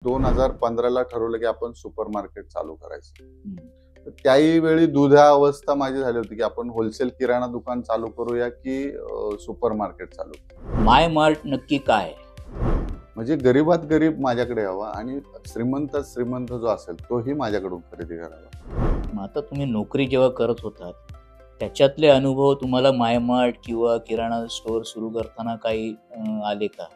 2015ला ठरवलं की आपण सुपर मार्केट चालू करायचं. हं. तर त्याही वेळी दुधा अवस्था माझी झाली होती की आपण होलसेल किराणा दुकान चालू करूया की सुपर मार्केट चालू. माय मार्ट नक्की काय? म्हणजे गरीबात गरीब माझ्याकडे यावा आणि श्रीमंतात श्रीमंत जो असेल तोही माझ्याकडून खरेदी करावा. मग आता तुम्ही नोकरी जेव्हा करत होतात, त्याच्यातले अनुभव तुम्हाला माय मार्ट किंवा किराणा स्टोअर सुरू करताना काही आले का?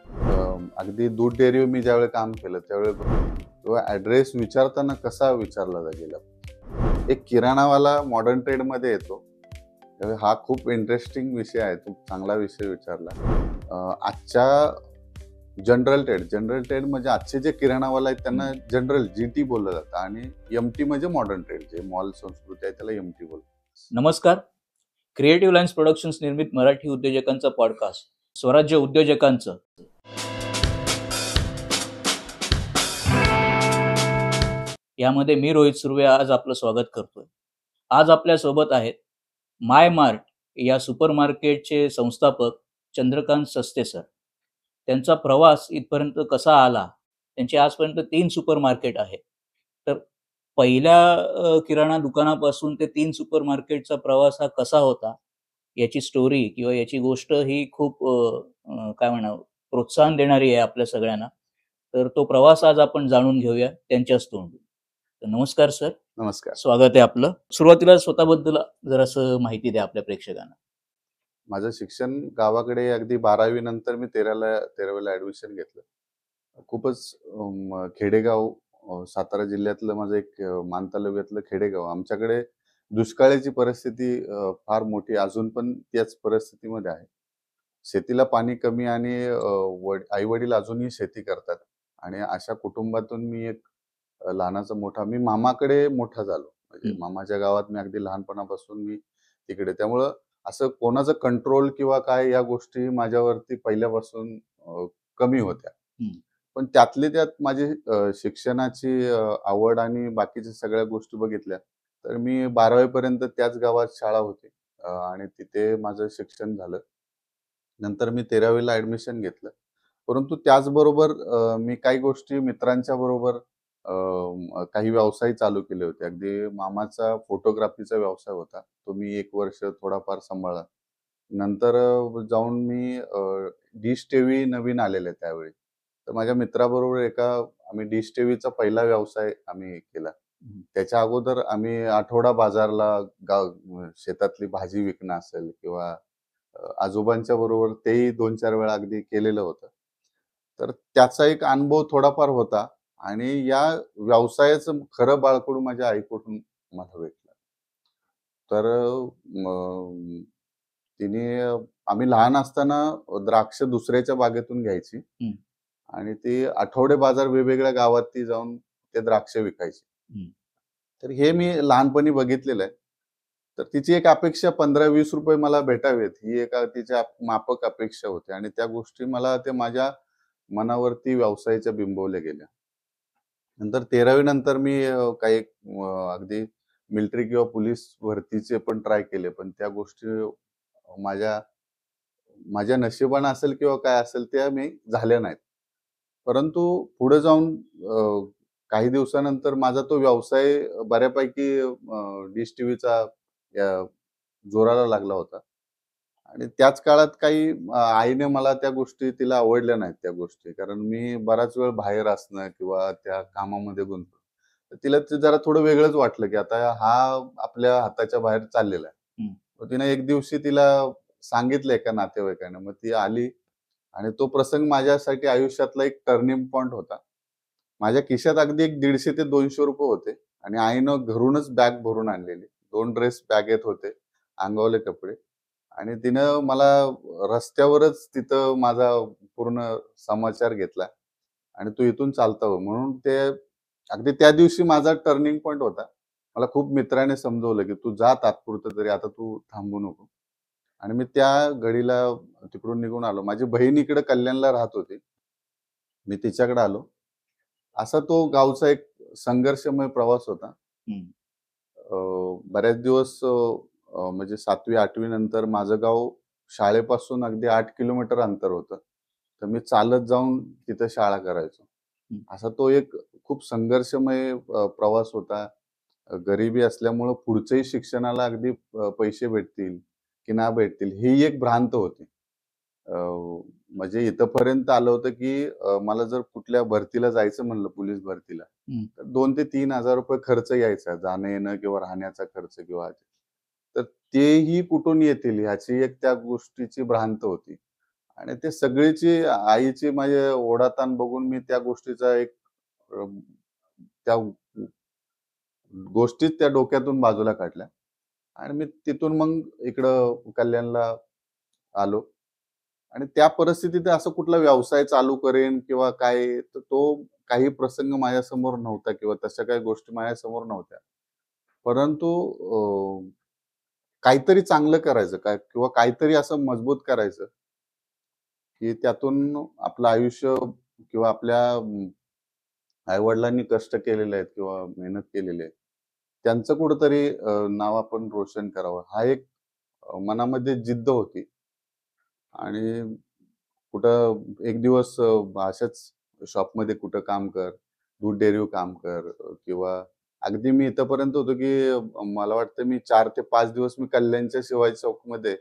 अगदी दूध डेअरी मी ज्यावेळी काम केलं त्यावेळी तेव्हा ऍड्रेस विचारताना कसा विचारला गेला. एक किराणावाला मॉडर्न ट्रेड मध्ये येतो, त्यावेळी हा खूप इंटरेस्टिंग विषय आहे, खूप चांगला विषय विचारला. आजच्या जनरल ट्रेड म्हणजे आजचे जे किराणावाला आहेत त्यांना जनरल जीटी बोललं जातं आणि एमटी म्हणजे मॉडर्न ट्रेड, जे मॉल संस्कृती आहे त्याला एमटी बोलतात. नमस्कार. क्रिएटिव्ह लाईन्स प्रोडक्शन्स निर्मित मराठी उद्योजकांचा पॉडकास्ट स्वराज्य उद्योजकांचं यामध्ये मी रोहित सुर्वे आज आपलं स्वागत करतोय. आज आपल्या सोबत आहेत माय मार्ट या सुपर मार्केटचे संस्थापक चंद्रकांत सस्ते सर. त्यांचा प्रवास इथपर्यंत कसा आला, त्यांचे आजपर्यंत 3 सुपर मार्केट आहे. तर पहिल्या किराणा दुकानापासून ते 3 सुपर मार्केटचा प्रवास हा कसा होता, याची स्टोरी किंवा याची गोष्ट ही खूप काय म्हणावं, प्रोत्साहन देणारी आहे आपल्या सगळ्यांना. तर तो प्रवास आज आपण जाणून घेऊया त्यांच्याच तोंडून. तर नमस्कार सर. नमस्कार. स्वागत आहे आपलं. सुरुवातीला स्वतःबद्दल जरासं माहिती द्या आपल्या प्रेक्षकांना. माझं शिक्षण गावाकडे अगदी 12वी नंतर मी 13वीला ऍडमिशन घेतलं. खूपच खेडेगाव, सातारा जिल्ह्यातलं माझं एक मान तालुक्यातलं खेडेगाव. आमच्याकडे दुष्काळाची परिस्थिती फार मोठी अजून पण त्याच परिस्थितीमध्ये आहे. शेतीला पाणी कमी आणि आई वडील अजूनही शेती करतात आणि अशा कुटुंबातून मी एक लहानाचा मोठा, मी मामाकडे मोठा झालो. म्हणजे मामाच्या गावात मी अगदी लहानपणापासून मी तिकडे, त्यामुळं असं कोणाचं कंट्रोल किंवा काय या गोष्टी माझ्यावरती पहिल्यापासून कमी होत्या. पण त्यातली त्यात माझी शिक्षणाची आवड आणि बाकीच्या सगळ्या गोष्टी बघितल्या तर मी 12वी पर्यंत त्याच गावात शाळा होती आणि तिथे माझं शिक्षण झालं. नंतर मी 13वीला ऍडमिशन घेतलं. परंतु त्याचबरोबर मी काही गोष्टी मित्रांच्या बरोबर काही व्यवसाय चालू केले होते. अगदी मामाचा फोटोग्राफीचा व्यवसाय होता, तो मी 1 वर्ष थोडाफार सांभाळला. नंतर जाऊन मी डिश टीव्ही नवीन आलेले त्यावेळी, तर माझ्या मित्राबरोबर आम्ही डिश टीव्हीचा पहिला व्यवसाय आम्ही केला. त्याच्या अगोदर आम्ही आठवडा बाजारला शेतातली भाजी विकणं असेल किंवा आजोबांच्या बरोबर तेही 2-4 वेळा अगदी केलेलं होतं. तर त्याचा एक अनुभव थोडाफार होता आणि या व्यवसायाचं खरं बाळकडू माझ्या आईकडून मला भेटलं. तर तिने आम्ही लहान असताना द्राक्ष दुसऱ्याच्या बागेतून घ्यायची आणि ती आठवडे बाजार वेगवेगळ्या गावात ती जाऊन ते द्राक्ष विकायची. तर हे मी लहानपणी बघितलेलं आहे. तर तिची एक अपेक्षा 15-20 रुपये मला भेटावेत ही एक तिच्या माफक अपेक्षा होती आणि त्या गोष्टी मला ते माझ्या मनावरती व्यवसायाच्या बिंबवल्या गेल्या. नंतर 13वी नंतर मी काही अगदी मिलिटरी किंवा पोलीस भरतीचे पण ट्राय केले, पण त्या गोष्टी माझ्या माझ्या नशिबाने असेल किंवा काय असेल त्या मी झाल्या नाहीत. परंतु पुढे जाऊन काही दिवसानंतर माझा तो व्यवसाय बऱ्यापैकी डिश टीव्हीचा जोराला लागला होता आणि त्याच काळात काही आईने मला त्या गोष्टी तिला आवडल्या नाहीत त्या गोष्टी, कारण मी बराच वेळ बाहेर असणं किंवा त्या कामामध्ये गुंतलो. तर तिला ते जरा थोडं वेगळंच वाटलं की आता हा आपल्या हाताच्या बाहेर चाललेला आहे. मग तिने एक दिवशी तिला सांगितलं एका नातेवाईकाने, मग ती आली आणि तो प्रसंग माझ्यासाठी आयुष्यातला एक टर्निंग पॉइंट होता. माझ्या खिशात अगदी एक 150 ते 200 रुपये होते आणि आईनं घरूनच बॅग भरून आणलेली. 2 ड्रेस बॅगेत होते, अंगावले कपडे, आणि तिनं मला रस्त्यावरच तिथं माझा पूर्ण समाचार घेतला आणि तू इथून चालता हो म्हणून. ते अगदी त्या दिवशी माझा टर्निंग पॉइंट होता. मला खूप मित्राने समजवलं की तू जा तात्पुरतं तरी, आता तू थांबू नको. आणि मी त्या घडीला तिकडून निघून आलो. माझी बहीण इकडे कल्याणला राहत होती, मी तिच्याकडे आलो. असा तो गावचा एक संघर्षमय प्रवास होता. बऱ्याच दिवस म्हणजे 7वी-8वी नंतर माझं गाव शाळेपासून अगदी 8 किलोमीटर अंतर होतं. तर मी चालत जाऊन तिथं शाळा करायचो. असा तो एक खूप संघर्षमय प्रवास होता. गरिबी असल्यामुळं पुढचंही शिक्षणाला अगदी पैसे भेटतील की नाही भेटतील ही एक भ्रांत होती. अ, म्हणजे इथपर्यंत आलं होतं की मला जर कुठल्या भरतीला जायचं म्हणलं पोलीस भरतीला, तर 2,000 ते 3,000 रुपये खर्च यायचा. जाणं-येणं किंवा राहण्याचा खर्च किंवा तर तेही कुठून येतील ह्याची एक त्या गोष्टीची भ्रांत होती. आणि ते सगळीची आईची माझे ओढाताण बघून मी त्या गोष्टीचा एक अ, त्या गोष्टीच त्या डोक्यातून बाजूला काढल्या आणि मी तिथून मग इकडं कल्याणला आलो आणि त्या परिस्थितीत असं कुठला व्यवसाय चालू करेन किंवा काय तर तो काही प्रसंग माझ्यासमोर नव्हता किंवा तशा काही गोष्टी माझ्यासमोर नव्हत्या. परंतु काहीतरी चांगलं करायचं काय किंवा काहीतरी असं मजबूत करायचं, की त्यातून आपलं आयुष्य किंवा आपल्या आई-वडिलांनी कष्ट केलेले आहेत किंवा मेहनत केलेली आहे. त्यांचं कुठेतरी नाव आपण रोशन करावं. हा एक मनामध्ये जिद्द होती आणि कुठं एक दिवस अशाच शॉपमध्ये कुठं काम कर, दूध डेअरीवर काम कर किंवा अगदी मी इथपर्यंत होतो, की मला वाटतं मी 4 ते 5 दिवस मी कल्याणच्या शिवाजी चौकमध्ये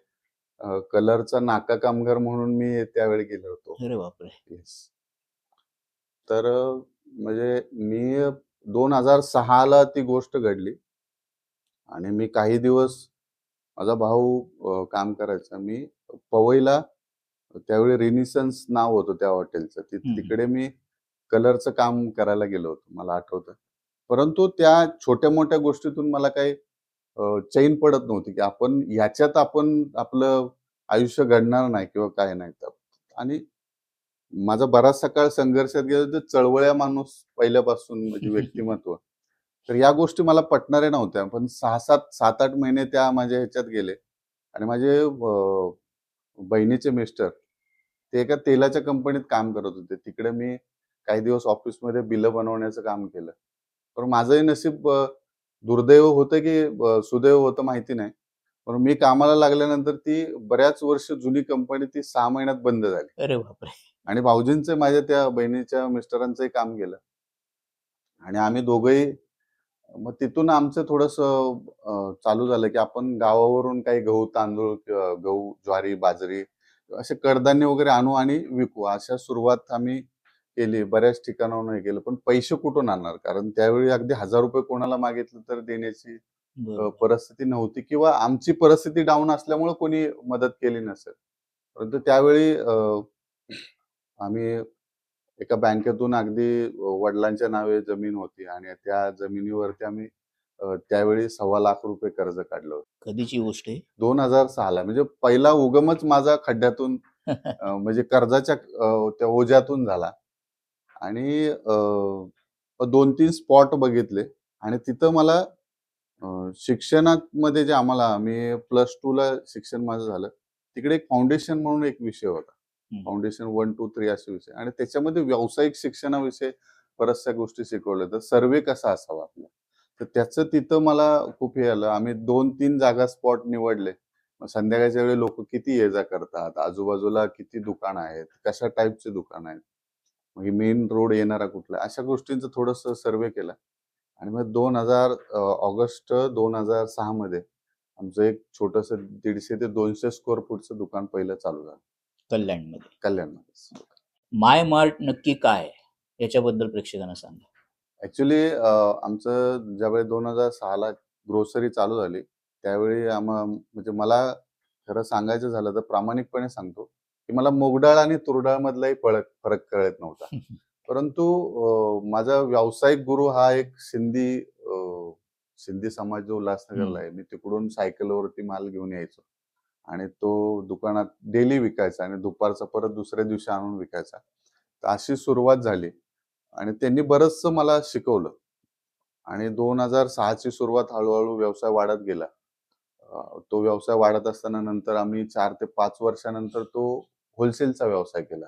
कलरचा नाका कामगार म्हणून मी त्यावेळी गेलो होतो. अरे बापरे! येस. तर म्हणजे मी 2006ला ती गोष्ट घडली आणि मी काही दिवस माझा भाऊ काम करायचा. मी पवईला त्यावेळी रेनिसन्स नाव होतं त्या हॉटेलचं. तिकडे मी कलरचं काम करायला गेलो होतो. मला आठवतं. परंतु त्या छोट्या-मोठ्या गोष्टीतून मला काही चैन पडत नव्हती, की आपण आपलं आयुष्य घडणार नाही किंवा काय नाही तर आणि माझा बराचसा काळ संघर्षात गेला तर चळवळ्या माणूस पहिल्यापासून म्हणजे व्यक्तिमत्व. तर या गोष्टी मला पटणाऱ्या नव्हत्या. पण 7-8 महिने त्या माझ्या ह्याच्यात गेले आणि माझे बहिणीचे मिस्टर ते एका तेलाच्या कंपनीत काम करत होते. तिकडे मी काही दिवस ऑफिसमध्ये बिलं बनवण्याचं काम केलं. पण माझंही नशीब दुर्दैव होतं की सुदैव होतं माहिती नाही. पण मी कामाला लागल्यानंतर ती बऱ्याच वर्ष जुनी कंपनी ती 6 महिन्यात बंद झाली. अरे बापरे! आणि भाऊजींचं माझ्या त्या बहिणीच्या मिस्टरांचंही काम गेलं. आणि आम्ही दोघंही मग तिथून आमचं थोडंसं चालू झालं, की आपण गावावरून काही गहू, तांदूळ किंवा गहू, ज्वारी, बाजरी असे कडधान्य वगैरे आणू आणि विकू. अशा सुरुवात आम्ही केली. बऱ्याच ठिकाणाहून हे केलं. पण पैसे कुठून आणणार? कारण त्यावेळी अगदी ₹1000 कोणाला मागितलं तर देण्याची बरोबर. परिस्थिती नव्हती किंवा आमची परिस्थिती डाऊन असल्यामुळे कोणी मदत केली नसेल. परंतु त्यावेळी आम्ही एका बँकेतून अगदी वडिलांच्या नावे जमीन होती आणि त्या जमिनीवरती आम्ही त्यावेळी ₹1,25,00,000 कर्ज काढलं होतं. कधीची गोष्ट आहे? 2006ला म्हणजे पहिला उगमच माझा खड्ड्यातून म्हणजे कर्जाच्या त्या ओझ्यातून झाला आणि 2-3 स्पॉट बघितले आणि तिथं मला शिक्षणामध्ये जे आम्हाला मी +2ला शिक्षण माझं झालं. तिकडे एक फाउंडेशन म्हणून एक विषय होता. फाउंडेशन 1, 2, 3 असे विषय आणि त्याच्यामध्ये व्यावसायिक शिक्षणाविषयी बऱ्याचशा गोष्टी शिकवल्या. तर सर्व्हे कसा असावा आपला. तर त्याचं तिथं मला खूप हे आलं. आम्ही 2-3 जागा स्पॉट निवडले. मग संध्याकाळच्या वेळी लोकं किती ये-जा करतात, आजूबाजूला किती दुकानं आहेत, कशा टाईपचे दुकानं आहेत. मग मेन रोड येणारा कुठला, अशा गोष्टींचं थोडंसं सर्व्हे केला. आणि मग ऑगस्ट 2006 मध्ये आमचं एक छोटंसं 150 ते 200 स्क्वेअर फूटचं दुकान पहिलं चालू झालं. कल्याणमध्ये. कल्याणमध्ये. माय मार्ट नक्की काय? याच्याबद्दल प्रेक्षकांना सांगा. ॲक्चुअली आमचं ज्यावेळी 2006ला ग्रोसरी चालू झाली, त्यावेळी म्हणजे मला खरं सांगायचं झालं तर प्रामाणिकपणे सांगतो, की मला मूग डाळ आणि तूर डाळमधलाही फरक कळत नव्हता. परंतु माझा व्यावसायिक गुरु हा एक सिंधी समाज जो उल्हासनगरला आहे. मी तिकडून सायकलवरती माल घेऊन यायचो आणि तो दुकानात डेली विकायचा आणि दुपारचा परत दुसऱ्या दिवशी आणून विकायचा. तर अशी सुरुवात झाली आणि त्यांनी बरचसं मला शिकवलं आणि 2006 ची सुरुवात हळू व्यवसाय वाढत गेला. तो व्यवसाय वाढत असताना नंतर आम्ही 4 ते 5 वर्षानंतर तो होलसेलचा व्यवसाय केला.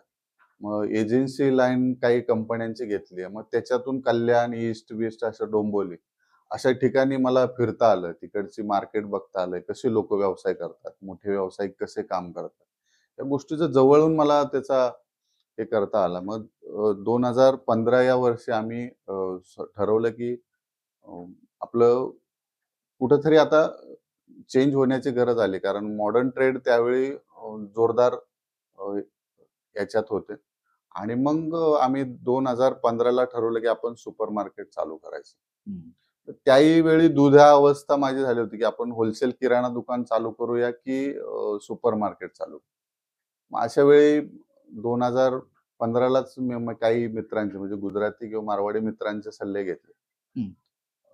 मग एजन्सी लाईन काही कंपन्यांची घेतली. मग त्याच्यातून कल्याण, ईस्ट, वेस्ट असं डोंबिवली अशा ठिकाणी मला फिरता आलं. तिकडची मार्केट बघता आलं. कसे लोकं व्यवसाय करतात, मोठे व्यावसायिक कसे काम करतात. त्या गोष्टीचं जवळून मला त्याचा हे करता आला. मग 2015 या वर्षी आम्ही ठरवलं की आपलं कुठेतरी आता चेंज होण्याची गरज आली. कारण मॉडर्न ट्रेड त्यावेळी जोरदार अ, याच्यात होते. आणि मग आम्ही 2015ला ठरवलं की आपण सुपर मार्केट चालू करायचं. तर त्याही वेळी दुधा अवस्था माझी झाली होती की आपण होलसेल किराणा दुकान चालू करूया की सुपर मार्केट चालू. मग अशा वेळी 2015लाच मी काही मित्रांचे म्हणजे गुजराती किंवा मारवाडी मित्रांचे सल्ले घेतले.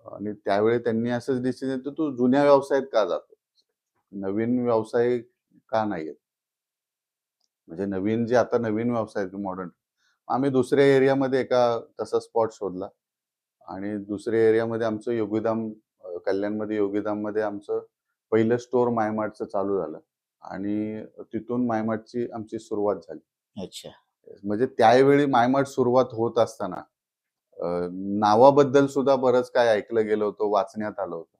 आणि त्यावेळी त्यांनी असंच डिसिजन घेतलं, तू जुन्या व्यवसायात का जातो? नवीन व्यवसाय का नाही येत? म्हणजे नवीन जे आता नवीन व्यवसाय आहेत मॉडर्न. आम्ही दुसऱ्या एरियामध्ये एका तसा स्पॉट शोधला आणि दुसऱ्या एरियामध्ये आमचं योगीधाम कल्याणमध्ये योगीधाममध्ये आमचं पहिलं स्टोअर मायमार्टचं चालू झालं आणि तिथून मायमार्टची आमची सुरुवात झाली. अच्छा. म्हणजे त्यावेळी मायमार्ट सुरुवात होत असताना नावाबद्दल सुद्धा बरंच काही ऐकलं गेलं होतं, वाचण्यात आलं होतं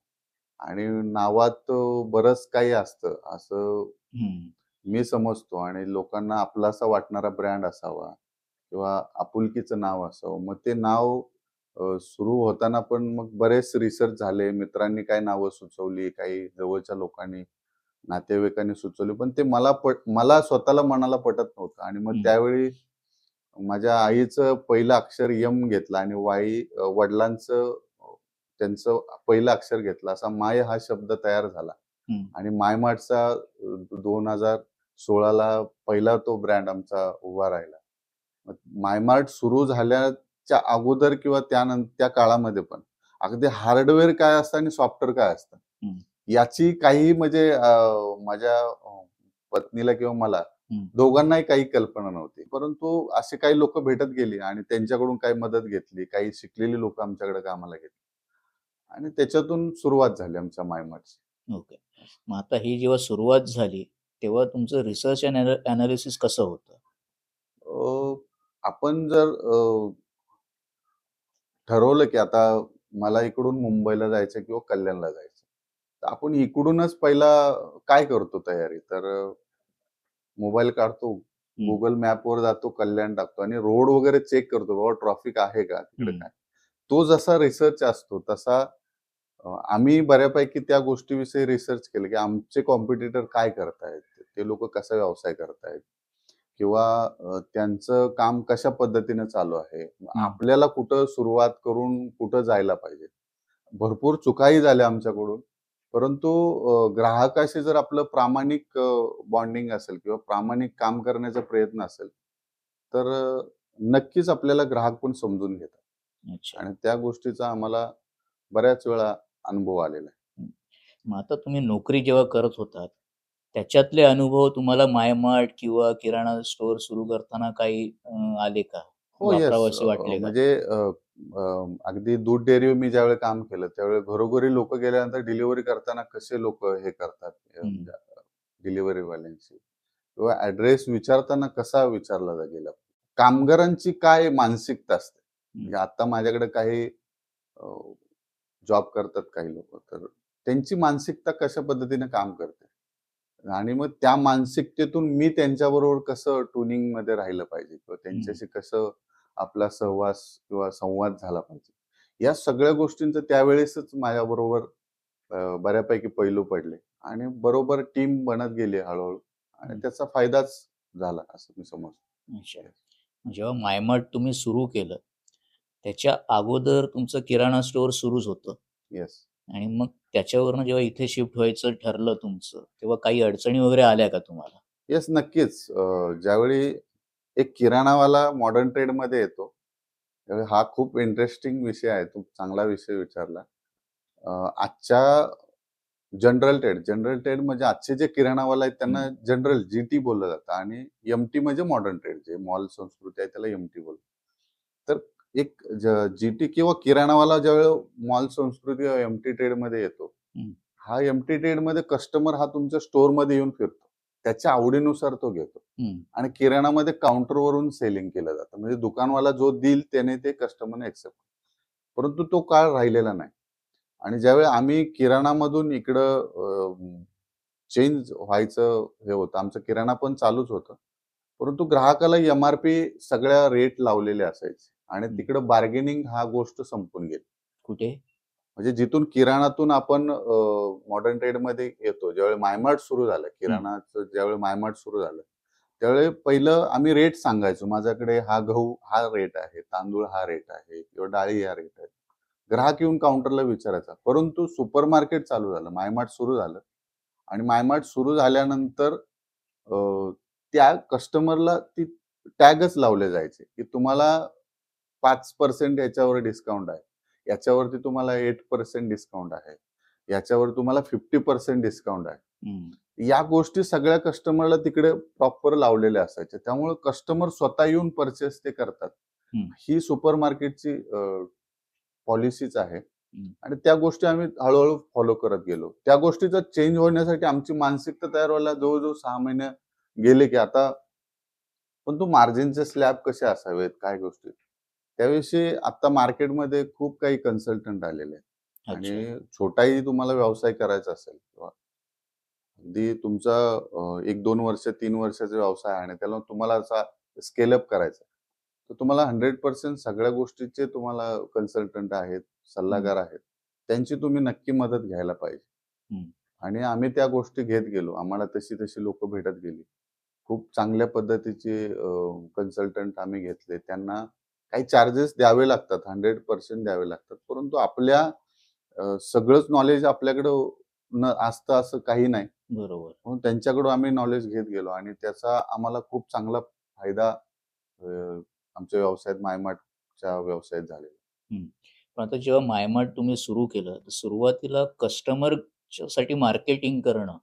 आणि नावात बरंच काही असतं असं मी समजतो आणि लोकांना आपलासा वाटणारा ब्रँड असावा किंवा आपुलकीचं नाव असावं. मग ते नाव सुरू होताना पण मग बरेच रिसर्च झाले. मित्रांनी काही नावं सुचवली, काही जवळच्या लोकांनी, नातेवाईकांनी सुचवली. पण ते मला स्वतःला मनाला पटत नव्हतं आणि मग त्यावेळी माझ्या आईचं पहिलं अक्षर यम घेतलं आणि वडिलांचं त्यांचं पहिलं अक्षर घेतलं. असा माय हा शब्द तयार झाला आणि मायमार्टचा 2016ला पहिला तो ब्रँड आमचा उभा राहिला. मायमार्ट सुरू झाल्याच्या अगोदर किंवा त्या काळामध्ये पण अगदी हार्डवेअर काय असतं आणि सॉफ्टवेअर काय असतं याची काही म्हणजे माझ्या पत्नीला किंवा मला दोघांनाही काही कल्पना नव्हती. परंतु असे काही लोक भेटत गेली आणि त्यांच्याकडून काही मदत घेतली. काही शिकलेली लोक आमच्याकडे कामाला घेतली आणि त्याच्यातून सुरुवात झाली आमच्या मायमार्टची. ओके. मग आता ही जेव्हा सुरुवात झाली तेव्हा तुमचं रिसर्च अनालिसिस कसं होतं? आपण जर ठरवलं की आता मला इकडून मुंबईला जायचं किंवा कल्याणला जायचं, तर आपण इकडूनच पहिला काय करतो तयारी? तर मोबाईल काढतो, गुगल मॅपवर जातो, कल्याण टाकतो आणि रोड वगैरे चेक करतो, बाबा ट्रॅफिक आहे का तिकडे काय. तो जसा रिसर्च असतो तसा आम्ही बऱ्यापैकी त्या गोष्टीविषयी रिसर्च केलं की आमचे कॉम्पिटिटर काय करतायत, ते लोक कसा व्यवसाय करतायत किंवा त्यांचं काम कशा पद्धतीने चालू आहे, आपल्याला कुठं सुरुवात करून कुठं जायला पाहिजे. भरपूर चुकाही झाल्या आमच्याकडून, परंतु ग्राहकाशी जर आपलं प्रामाणिक बॉन्डिंग असेल किंवा प्रामाणिक काम करण्याचा प्रयत्न असेल तर नक्कीच आपल्याला ग्राहक पण समजून घेतात आणि त्या गोष्टीचा आम्हाला बऱ्याच वेळा अनुभव आलेला आहे. मग आता तुम्ही नोकरी जेव्हा करत होतात त्याच्यातले अनुभव तुम्हाला मायमार्ट किंवा किराणा स्टोअर सुरू करताना काही आले का? हो, येस. वापरावसे वाटले का? म्हणजे अगदी दूध डेअरी मी ज्यावेळी काम केलं त्यावेळी घरोघरी लोक गेल्यानंतर डिलिव्हरी करताना कसे लोक हे करतात डिलिव्हरी वाल्यांशी किंवा ऍड्रेस विचारताना कसा विचारला गेला, कामगारांची काय मानसिकता असते. म्हणजे आता माझ्याकडे काही जॉब करतात काही लोक, तर त्यांची मानसिकता कशा पद्धतीने काम करते आणि मग त्या मानसिकतेतून मी त्यांच्याबरोबर कसं ट्युनिंग मध्ये राहिलं पाहिजे किंवा त्यांच्याशी कसं आपला सहवास किंवा संवाद झाला पाहिजे, या सगळ्या गोष्टींचं त्यावेळेसच माझ्याबरोबर बऱ्यापैकी पैलू पडले आणि बरोबर टीम बनत गेली हळूहळू आणि त्याचा फायदाच झाला असं मी समजतो. जेव्हा मायमार्ट तुम्ही सुरू केलं त्याच्या अगोदर तुमचं किराणा स्टोअर सुरूच होतं. येस. आणि मग त्याच्यावरनं जेव्हा इथे शिफ्ट व्हायचं ठरलं तुमचं तेव्हा काही अडचणी वगैरे आल्या का तुम्हाला? येस, नक्कीच. ज्यावेळी एक किराणावाला मॉडर्न ट्रेड मध्ये येतो त्यावेळी हा खूप इंटरेस्टिंग विषय आहे. तू चांगला विषय विचारला. आजच्या जनरल ट्रेड म्हणजे आजचे जे किराणावाला आहेत त्यांना जनरल जीटी बोललं जातं आणि एमटी म्हणजे मॉडर्न ट्रेड, जे मॉल संस्कृती आहे त्याला एमटी बोलतात. तर एक जीटी किंवा किराणावाला ज्यावेळी मॉल संस्कृती एमटी ट्रेड मध्ये येतो, हा एमटी ट्रेड मध्ये कस्टमर हा तुमच्या स्टोअर मध्ये येऊन फिरतो, त्याच्या आवडीनुसार तो घेतो आणि किराणामध्ये काउंटरवरून सेलिंग केलं जातं. म्हणजे दुकानवाला जो देईल त्याने ते कस्टमरने एक्सेप्ट. परंतु तो काळ राहिलेला नाही आणि ज्यावेळी आम्ही किराणामधून इकडं चेंज व्हायचं हे होतं, आमचं किराणा पण चालूच होतं, परंतु ग्राहकाला MRP सगळ्या रेट लावलेले असायचे आणि तिकडे बार्गेनिंग हा गोष्ट संपून गेली. कुठे? म्हणजे जिथून किराणातून आपण मॉडर्न ट्रेड मध्ये येतो, ज्यावेळी मायमार्ट सुरू झालं, किराणाचं ज्यावेळी मायमार्ट सुरू झालं, त्यावेळी पहिलं आम्ही रेट सांगायचो. माझ्याकडे हा गहू हा रेट आहे, तांदूळ हा रेट आहे किंवा डाळी हा रेट आहे. ग्राहक येऊन काउंटरला विचारायचा. परंतु सुपर मार्केट चालू झालं, मायमार्ट सुरू झालं आणि मायमार्ट सुरू झाल्यानंतर त्या कस्टमरला ती टॅगच लावले जायचे की तुम्हाला 5% याच्यावर डिस्काउंट आहे, याच्यावरती तुम्हाला 8% डिस्काउंट आहे, याच्यावर तुम्हाला 50% डिस्काउंट आहे. या गोष्टी सगळ्या कस्टमरला तिकडे प्रॉपर लावलेल्या असायच्या. त्यामुळे कस्टमर स्वतः येऊन परचेस ते करतात. ही सुपर मार्केटची पॉलिसीच आहे आणि त्या गोष्टी आम्ही हळूहळू फॉलो करत गेलो. त्या गोष्टीचा चेंज होण्यासाठी आमची मानसिकता तयार व्हायला जवळजवळ 6 महिने गेले की आता पण तो मार्जिनचे स्लॅब कसे असावेत, काय गोष्टी, त्याविषयी आता मार्केटमध्ये खूप काही कन्सल्टंट आलेले आहेत. आणि छोटाही तुम्हाला व्यवसाय करायचा असेल किंवा अगदी तुमचा 1-2 वर्ष 3 वर्षाचा व्यवसाय आहे आणि त्याला तुम्हाला असा स्केलअप करायचा, तर तुम्हाला 100% सगळ्या गोष्टीचे तुम्हाला कन्सल्टंट आहेत, सल्लागार आहेत, त्यांची तुम्ही नक्की मदत घ्यायला पाहिजे. आणि आम्ही त्या गोष्टी घेत गेलो. आम्हाला तशी तशी लोक भेटत गेली. खूप चांगल्या पद्धतीचे कन्सल्टंट आम्ही घेतले. त्यांना काही चार्जेस द्यावे लागतात, 100% द्यावे लागतात. परंतु आपल्या सगळंच नॉलेज आपल्याकडं असतं असं काही नाही. बरोबर. म्हणून त्यांच्याकडून आम्ही नॉलेज घेत गेलो आणि त्याचा आम्हाला खूप चांगला फायदा आमच्या व्यवसायात, मायमार्टच्या व्यवसायात झालेला. पण आता जेव्हा मायमार्ट तुम्ही सुरू केलं, तर सुरुवातीला कस्टमर साठी मार्केटिंग करणं,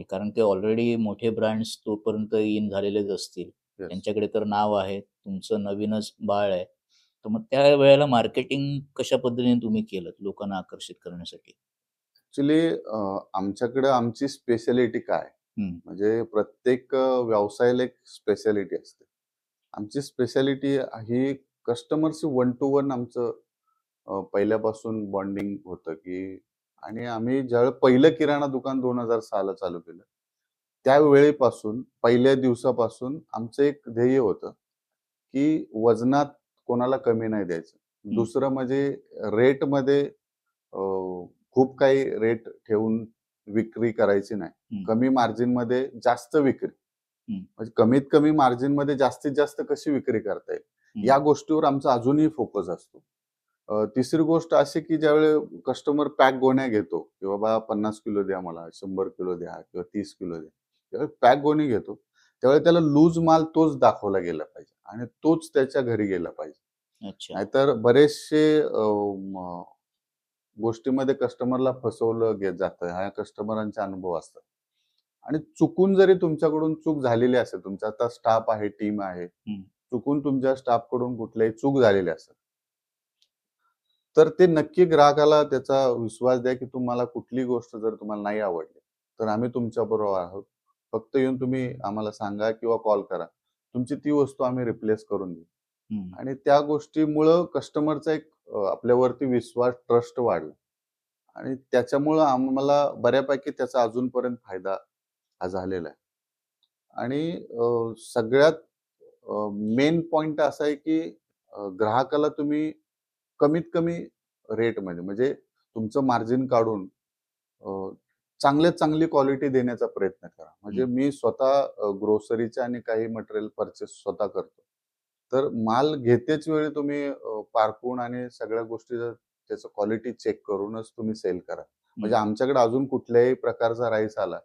कारण ते ऑलरेडी मोठे ब्रँड्स तोपर्यंत इन झालेलेच असतील, त्यांच्याकडे तर नाव आहे, तुमचं नवीनच बाळ आहे, तर मग त्या वेळेला मार्केटिंग कशा पद्धतीने तुम्ही केलं लोकांना आकर्षित करण्यासाठी? ऍक्च्युली आमच्याकडे आमची स्पेशालिटी काय, म्हणजे प्रत्येक व्यवसायाला एक स्पेशालिटी असते. आमची स्पेशालिटी ही कस्टमरशी 1 to 1 आमचं पहिल्यापासून बॉन्डिंग होतं की, आणि आम्ही ज्यावेळी पहिलं किराणा दुकान 2006 ला चालू केलं, त्यावेळेपासून पहिल्या दिवसापासून आमचं एक ध्येय होतं की वजनात कोणाला कमी नाही द्यायचं. दुसरं म्हणजे रेटमध्ये खूप काही रेट ठेवून विक्री करायची नाही. कमी मार्जिनमध्ये जास्त विक्री, म्हणजे कमीत कमी मार्जिनमध्ये जास्तीत जास्त कशी विक्री करता येईल, या गोष्टीवर आमचा अजूनही फोकस असतो. तिसरी गोष्ट अशी की ज्यावेळी कस्टमर पॅक गोण्या घेतो की बाबा 50 किलो द्या मला, 100 किलो द्या किंवा 30 किलो द्या, त्यावेळी पॅक गोणी घेतो, त्यावेळी त्याला लूज माल तोच दाखवला गेला पाहिजे आणि तोच त्याच्या घरी गेला पाहिजे. नाहीतर बरेचसे गोष्टीमध्ये कस्टमरला फसवलं जातं. हा कस्टमरांचे अनुभव असतात. आणि चुकून जरी तुमच्याकडून चूक झालेली असेल, तुमचा आता स्टाफ आहे, टीम आहे, चुकून तुमच्या स्टाफ कडून कुठल्याही चूक झालेली असेल, तर ते नक्की ग्राहकाला त्याचा विश्वास द्या की तुम्हाला कुठली गोष्ट जर तुम्हाला नाही आवडली, तर आम्ही तुमच्या बरोबर आहोत. फक्त येऊन तुम्ही आम्हाला सांगा किंवा कॉल करा, तुमची ती वस्तू आम्ही रिप्लेस करून देऊ. आणि त्या गोष्टीमुळं कस्टमरचा एक आपल्यावरती विश्वास, ट्रस्ट वाढला आणि त्याच्यामुळं आम्हाला बऱ्यापैकी त्याचा अजूनपर्यंत फायदा हा झालेला आहे. आणि सगळ्यात मेन पॉइंट असा आहे की ग्राहकाला तुम्ही कमीत कमी रेटमध्ये, म्हणजे तुमचं मार्जिन काढून चांगल्यात चांगली क्वालिटी देण्याचा प्रयत्न करा. म्हणजे मी स्वतः ग्रोसरीचे आणि काही मटेरियल परचेस स्वतः करतो. तर माल घेतेच वेळी तुम्ही पारखून आणि सगळ्या गोष्टी त्याचं क्वालिटी चेक करूनच तुम्ही सेल करा. म्हणजे आमच्याकडे अजून कुठल्याही प्रकारचा राईस आला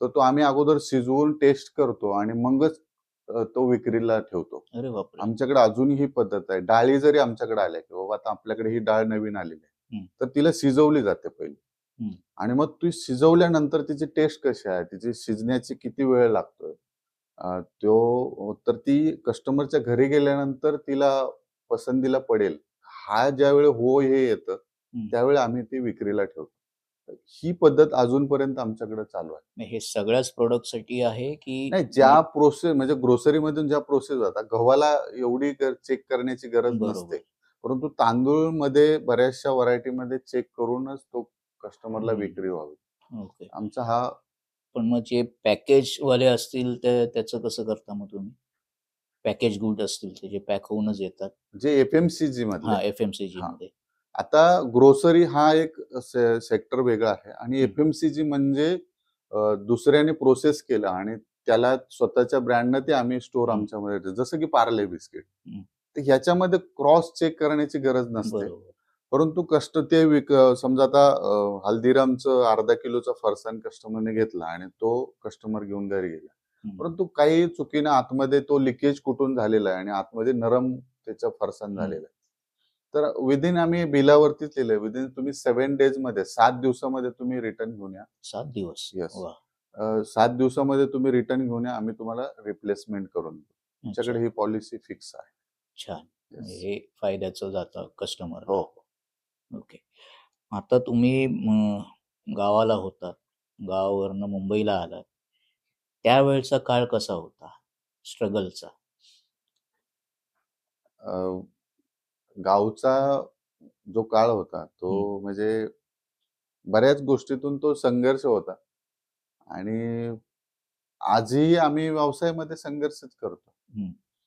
तर तो आम्ही अगोदर शिजवून टेस्ट करतो आणि मगच तो विक्रीला ठेवतो. अरे बापरे. आमच्याकडे अजूनही ही पद्धत आहे. डाळी जरी आमच्याकडे आल्या की बाबा आता आपल्याकडे ही डाळ नवीन आलेली आहे, तर तिला शिजवली जाते पहिले, आणि मग ती शिजवल्यानंतर तिची टेस्ट कशी आहे, तिची शिजण्याची किती वेळ लागतोय, तर ती कस्टमरच्या घरी गेल्यानंतर तिला पसंतीला पडेल, हा ज्यावेळी हो हे येतं त्यावेळी आम्ही ती विक्रीला ठेवतो. ही पद्धत अजूनपर्यंत आमच्याकडे चालू आहे. हे सगळ्याच प्रोडक्टसाठी आहे की नाही, ज्या प्रोसेस म्हणजे ग्रोसरी मधून ज्या प्रोसेस होतात, गव्हाला एवढी चेक करण्याची गरज नसते, परंतु तांदूळ मध्ये बऱ्याचशा व्हरायटी मध्ये चेक करूनच तो कस्टमरला विक्री व्हावी. आमचा हा पण मग जे पॅकेजवाले असतील त्याचं कसं करता मग तुम्ही? पॅकेज गुड असतील ते जे पॅक होऊनच येतात. जे एफएमसीजी मधले. FMCG मध्ये. आता ग्रोसरी हा एक सेक्टर वेगळा आहे आणि एफएमसीजी म्हणजे दुसऱ्याने प्रोसेस केलं आणि त्याला स्वतःच्या ब्रँडनं ते आम्ही स्टोर आमच्यामध्ये, जसं की पार्ले बिस्किट, तर ह्याच्यामध्ये क्रॉस चेक करण्याची गरज नसते. परंतु समजा आता हल्दीरामचं अर्धा किलोचा फरसाण कस्टमरने घेतला आणि तो कस्टमर घेऊन घरी गेला, परंतु काही चुकीनं आतमध्ये तो लिकेज कुठून झालेला आहे आणि आतमध्ये नरम त्याचं फरसाण झालेलं आहे. तर विदिन आम्ही बिलावरतीच लिहिलंय, विदिन तुम्ही 7 days मध्ये, 7 दिवसामध्ये तुम्ही रिटर्न घेऊन या. 7 दिवस? येस. 7 दिवसामध्ये तुम्ही रिटर्न घेऊन या, आम्ही तुम्हाला रिप्लेसमेंट करून देऊ. तुमच्याकडे ही पॉलिसी फिक्स आहे. छान. हे फायद्याचं जातं कस्टमर. हो. ओके. आता तुम्ही गावाला होता, गावावरनं मुंबईला आलात, त्यावेळचा काळ कसा होता स्ट्रगलचा? गावचा जो काळ होता तो म्हणजे बऱ्याच गोष्टीतून तो संघर्ष होता आणि आजही आम्ही व्यवसायामध्ये संघर्षच करतो.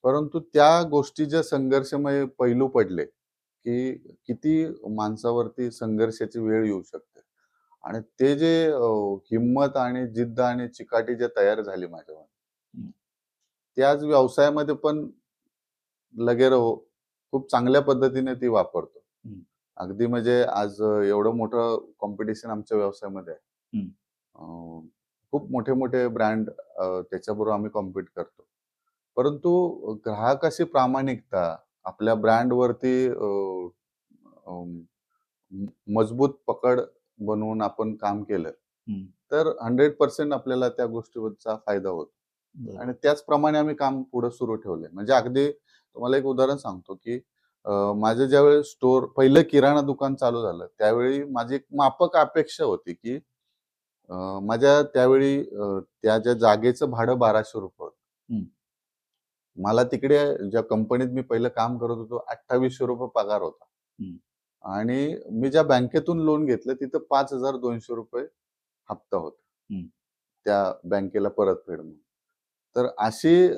परंतु त्या गोष्टी ज्या संघर्षमय पैलू पडले की किती माणसावरती संघर्षाची वेळ येऊ शकते आणि ते जे हिम्मत आणि जिद्द आणि चिकाटी जे तयार झाली माझ्यावर, ते आज व्यवसायामध्ये पण खूप चांगल्या पद्धतीने ती वापरतो. अगदी म्हणजे आज एवढं मोठं कॉम्पिटिशन आमच्या व्यवसायामध्ये आहे. खूप मोठे मोठे ब्रँड त्याच्याबरोबर आम्ही कॉम्पिट करतो. परंतु ग्राहकाची प्रामाणिकता, आपल्या ब्रँडवरती मजबूत पकड बनवून आपण काम केलं तर 100% आपल्याला त्या गोष्टीचा फायदा होतो आणि त्याचप्रमाणे आम्ही काम पुढे सुरू ठेवलंय. म्हणजे अगदी तुम्हाला एक उदाहरण सांगतो की माझं ज्यावेळी स्टोर पहिलं किराणा दुकान चालू झालं त्यावेळी माझी एक माफक अपेक्षा होती की माझ्या त्यावेळी त्या ज्या जागेचं भाडं 1200 रुपये होतं. मला तिकडे ज्या कंपनीत मी पहिलं काम करत होतो 2800 रुपये पगार होता आणि मी ज्या बँकेतून लोन घेतलं तिथं 5200 रुपये हप्ता होता त्या बँकेला परतफेड म्हणून. तर अशी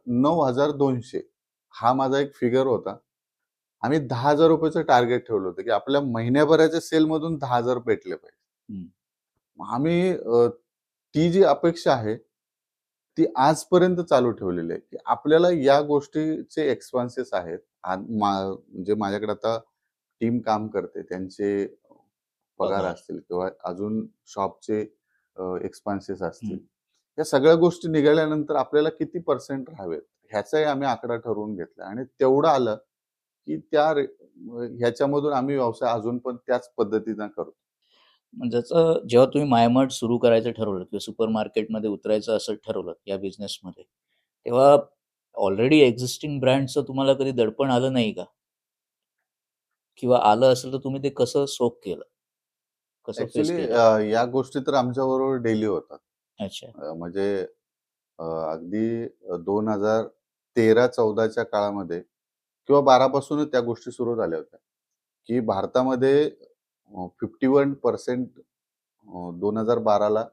9200 हा माझा एक फिगर होता. आम्ही 10,000 रुपयाचं टार्गेट ठेवलं होतं की आपल्या महिन्याभराच्या सेलमधून 10,000 भेटले पाहिजे. आम्ही ती जी अपेक्षा आहे ती आजपर्यंत चालू ठेवलेली आहे की आपल्याला या गोष्टीचे एक्सपेन्सेस आहेत. म्हणजे माझ्याकडे आता टीम काम करते, त्यांचे पगार असतील किंवा अजून शॉपचे एक्सपेन्सेस असतील, या सगळ्या गोष्टी निघाल्यानंतर आपल्याला किती पर्सेंट राहावेत ह्याचाही आम्ही आकडा ठरवून घेतला आणि तेवढं आलं की ह्याच्यामधून आम्ही व्यवसाय अजून पण त्याच पद्धतीने करतो. जसं जेव्हा तुम्ही मायमार्ट सुरू करायचं ठरवलं किंवा सुपर मार्केटमध्ये उतरायचं असं ठरवलं या बिझनेसमध्ये, तेव्हा ऑलरेडी एक्झिस्टिंग ब्रँडचं तुम्हाला कधी दडपण आलं नाही का? किंवा आलं असेल तर तुम्ही ते कसं सोक केलं? कसं फेस केलं? या गोष्टी तर आमच्याबरोबर डेली होतात. अच्छा. म्हणजे अगदी 2013-14च्या काळामध्ये किंवा 12 पासूनच त्या गोष्टी सुरू झाल्या होत्या की भारतामध्ये 51% 2012ला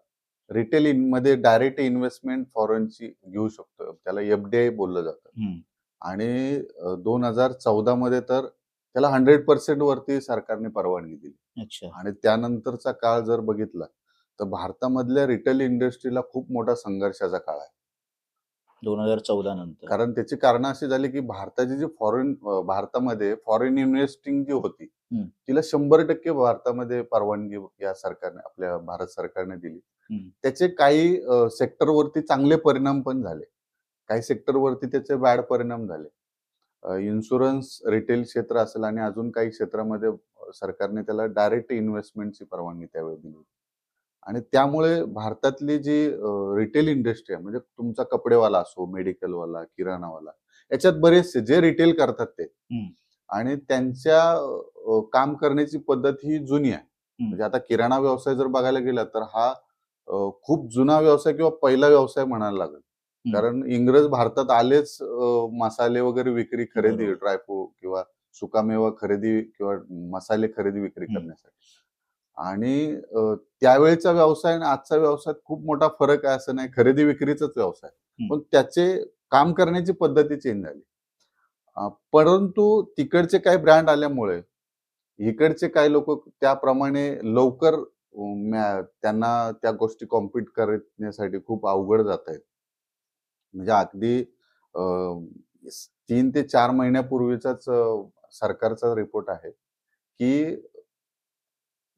रिटेल मध्ये डायरेक्ट इन्व्हेस्टमेंट फॉरेनची घेऊ शकतो, त्याला एफडीआय बोललं जातं आणि 2014 मध्ये तर त्याला 100% वरती सरकारने परवानगी दिली. आणि त्यानंतरचा काळ जर बघितला तर भारतामधल्या रिटेल इंडस्ट्रीला खूप मोठा संघर्षाचा काळ आहे 2014 नंतर. कारण त्याची कारण अशी झाली की भारताची जी भारतामध्ये फॉरेन इन्व्हेस्टिंग जी होती तिला 100% भारतामध्ये परवानगी या सरकारने, आपल्या भारत सरकारने दिली. त्याचे काही सेक्टरवरती चांगले परिणाम पण झाले, काही सेक्टरवरती त्याचे बॅड परिणाम झाले. इन्शुरन्स रिटेल क्षेत्र असेल आणि अजून काही क्षेत्रामध्ये सरकारने त्याला डायरेक्ट इन्व्हेस्टमेंटची परवानगी त्यावेळी दिली आणि त्यामुळे भारतातली जी रिटेल इंडस्ट्री आहे, म्हणजे तुमचा कपडेवाला असो, मेडिकलवाला, किराणावाला, याच्यात बरेचसे जे रिटेल करतात ते आणि त्यांच्या काम करण्याची पद्धत ही जुनी आहे. म्हणजे आता किराणा व्यवसाय जर बघायला गेला तर हा खूप जुना व्यवसाय किंवा पहिला व्यवसाय म्हणायला लागेल. कारण इंग्रज भारतात आलेच मसाले वगैरे विक्री खरेदी, ड्रायफ्रूट किंवा सुकामेवा खरेदी किंवा मसाले खरेदी विक्री करण्यासाठी. आणि त्यावेळेचा व्यवसाय आणि आजचा व्यवसायात खूप मोठा फरक आहे असं नाही. खरेदी विक्रीचाच व्यवसाय. पण त्याचे काम करण्याची पद्धती चेंज झाली. परंतु तिकडचे काही ब्रँड आल्यामुळे इकडचे काही लोक त्याप्रमाणे लवकर त्यांना त्या गोष्टी कॉम्पीट करण्यासाठी खूप अवघड जात आहेत. म्हणजे अगदी 3 ते 4 महिन्यापूर्वीचाच सरकारचा रिपोर्ट आहे, की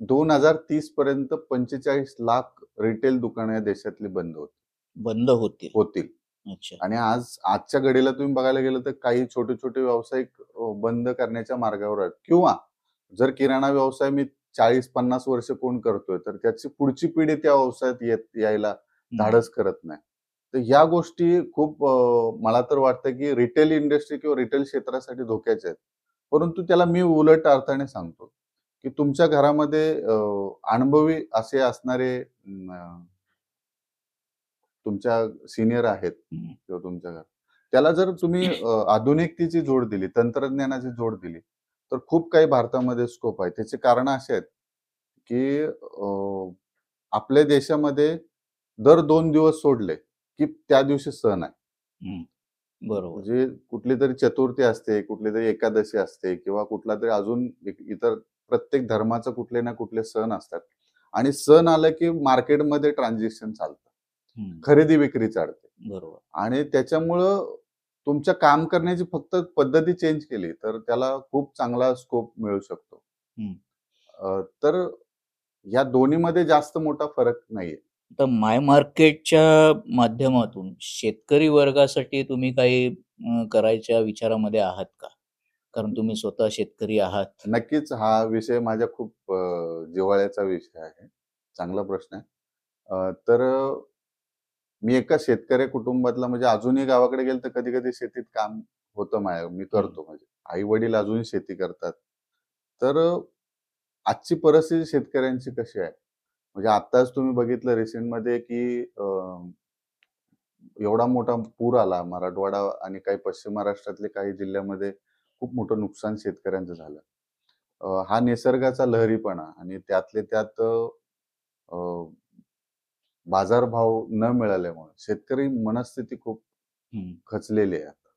2030 पर्यंत 45 लाख रिटेल दुकानं या देशातली बंद होतील. होतील. अच्छा. आणि आजच्या घडीला तुम्ही बघायला गेलं तर काही छोटे-छोटे व्यावसायिक बंद करण्याच्या मार्गावर आहेत. किंवा जर किराणा व्यवसाय मी 40-50 वर्ष कोण करतोय, तर त्याची पुढची पिढी त्या व्यवसायात यायला धाडस करत नाही. तर ह्या गोष्टी खूप मला तर वाटतं, की रिटेल इंडस्ट्री किंवा रिटेल क्षेत्रासाठी धोक्याच्या आहेत. परंतु त्याला मी उलट अर्थाने सांगतो, की तुमच्या घरामध्ये अनुभवी असे असणारे तुमच्या सीनियर आहेत किंवा तुमच्या घरात. त्याला जर तुम्ही आधुनिकतेची जोड दिली, तंत्रज्ञानाची जोड दिली, तर खूप काही भारतामध्ये स्कोप आहे. त्याची कारणं अशी आहेत, की आपल्या देशामध्ये दर 2 दिवस सोडले, की त्या दिवशी सण आहे. बरोबर. म्हणजे कुठली तरी चतुर्थी असते, कुठली तरी एकादशी असते किंवा कुठला तरी अजून इतर प्रत्येक धर्माचे कुठले ना कुठले सण असतात. आणि सण आलं की मार्केटमध्ये ट्रान्झॅक्शन चालतं. खरेदी विक्री चालते. बरोबर. आणि त्याच्यामुळं तुमच्या काम करण्याची फक्त पद्धती चेंज केली तर त्याला खूप चांगला स्कोप मिळू शकतो. तर या दोन्हीमध्ये जास्त मोठा फरक नाहीये. तर माय मार्केटच्या माध्यमातून शेतकरी वर्गासाठी तुम्ही काही करायच्या विचारामध्ये आहात का? कारण तुम्ही स्वतः शेतकरी आहात. नक्कीच हा विषय माझ्या खूप जिव्हाळ्याचा विषय आहे. चांगला प्रश्न आहे. तर मी एका शेतकरी कुटुंबातला म्हणजे अजूनही गावाकडे गेलं तर कधी-कधी शेतीत काम होतं मी करतो म्हणजे. आई-वडील अजूनही शेती करतात. तर आजची परिस्थिती शेतकऱ्यांची कशी आहे? म्हणजे आत्ताच तुम्ही बघितलं रिसेंटमध्ये की एवढा मोठा पूर आला मराठवाडा आणि काही पश्चिम महाराष्ट्रातले काही जिल्ह्यामध्ये खूप मोठं नुकसान शेतकऱ्यांचं झालं. हा निसर्गाचा लहरीपणा आणि त्यातले त्यात बाजारभाव न मिळाल्यामुळे शेतकरी मनस्थिती खूप खचलेली आहे आता.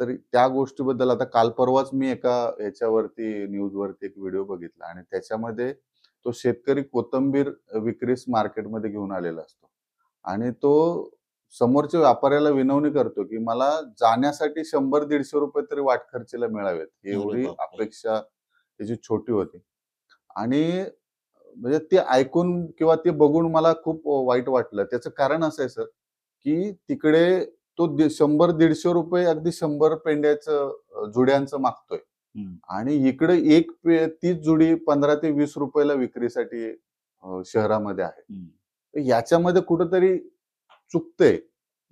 तर त्या गोष्टीबद्दल आता काल परवाच मी एका याच्यावरती न्यूजवरती एक व्हिडिओ बघितला आणि त्याच्यामध्ये तो शेतकरी कोथिंबीर विक्रीस मार्केटमध्ये घेऊन आलेला असतो. आणि तो समोरच्या व्यापाऱ्याला विनवणी करतो, की मला जाण्यासाठी ₹100-150 तरी वाटखर्चीला मिळावेत. एवढी अपेक्षा त्याची छोटी होती. आणि म्हणजे ते ऐकून किंवा ते बघून मला खूप वाईट वाटलं. त्याचं कारण असं आहे सर, की तिकडे तो ₹100-150 अगदी 100 पेंड्याचं जुड्यांचं मागतोय. आणि इकडे एक तीच जुडी ₹15 ते ₹20 ला विक्रीसाठी शहरामध्ये आहे. तर याच्यामध्ये कुठेतरी चुकतंय.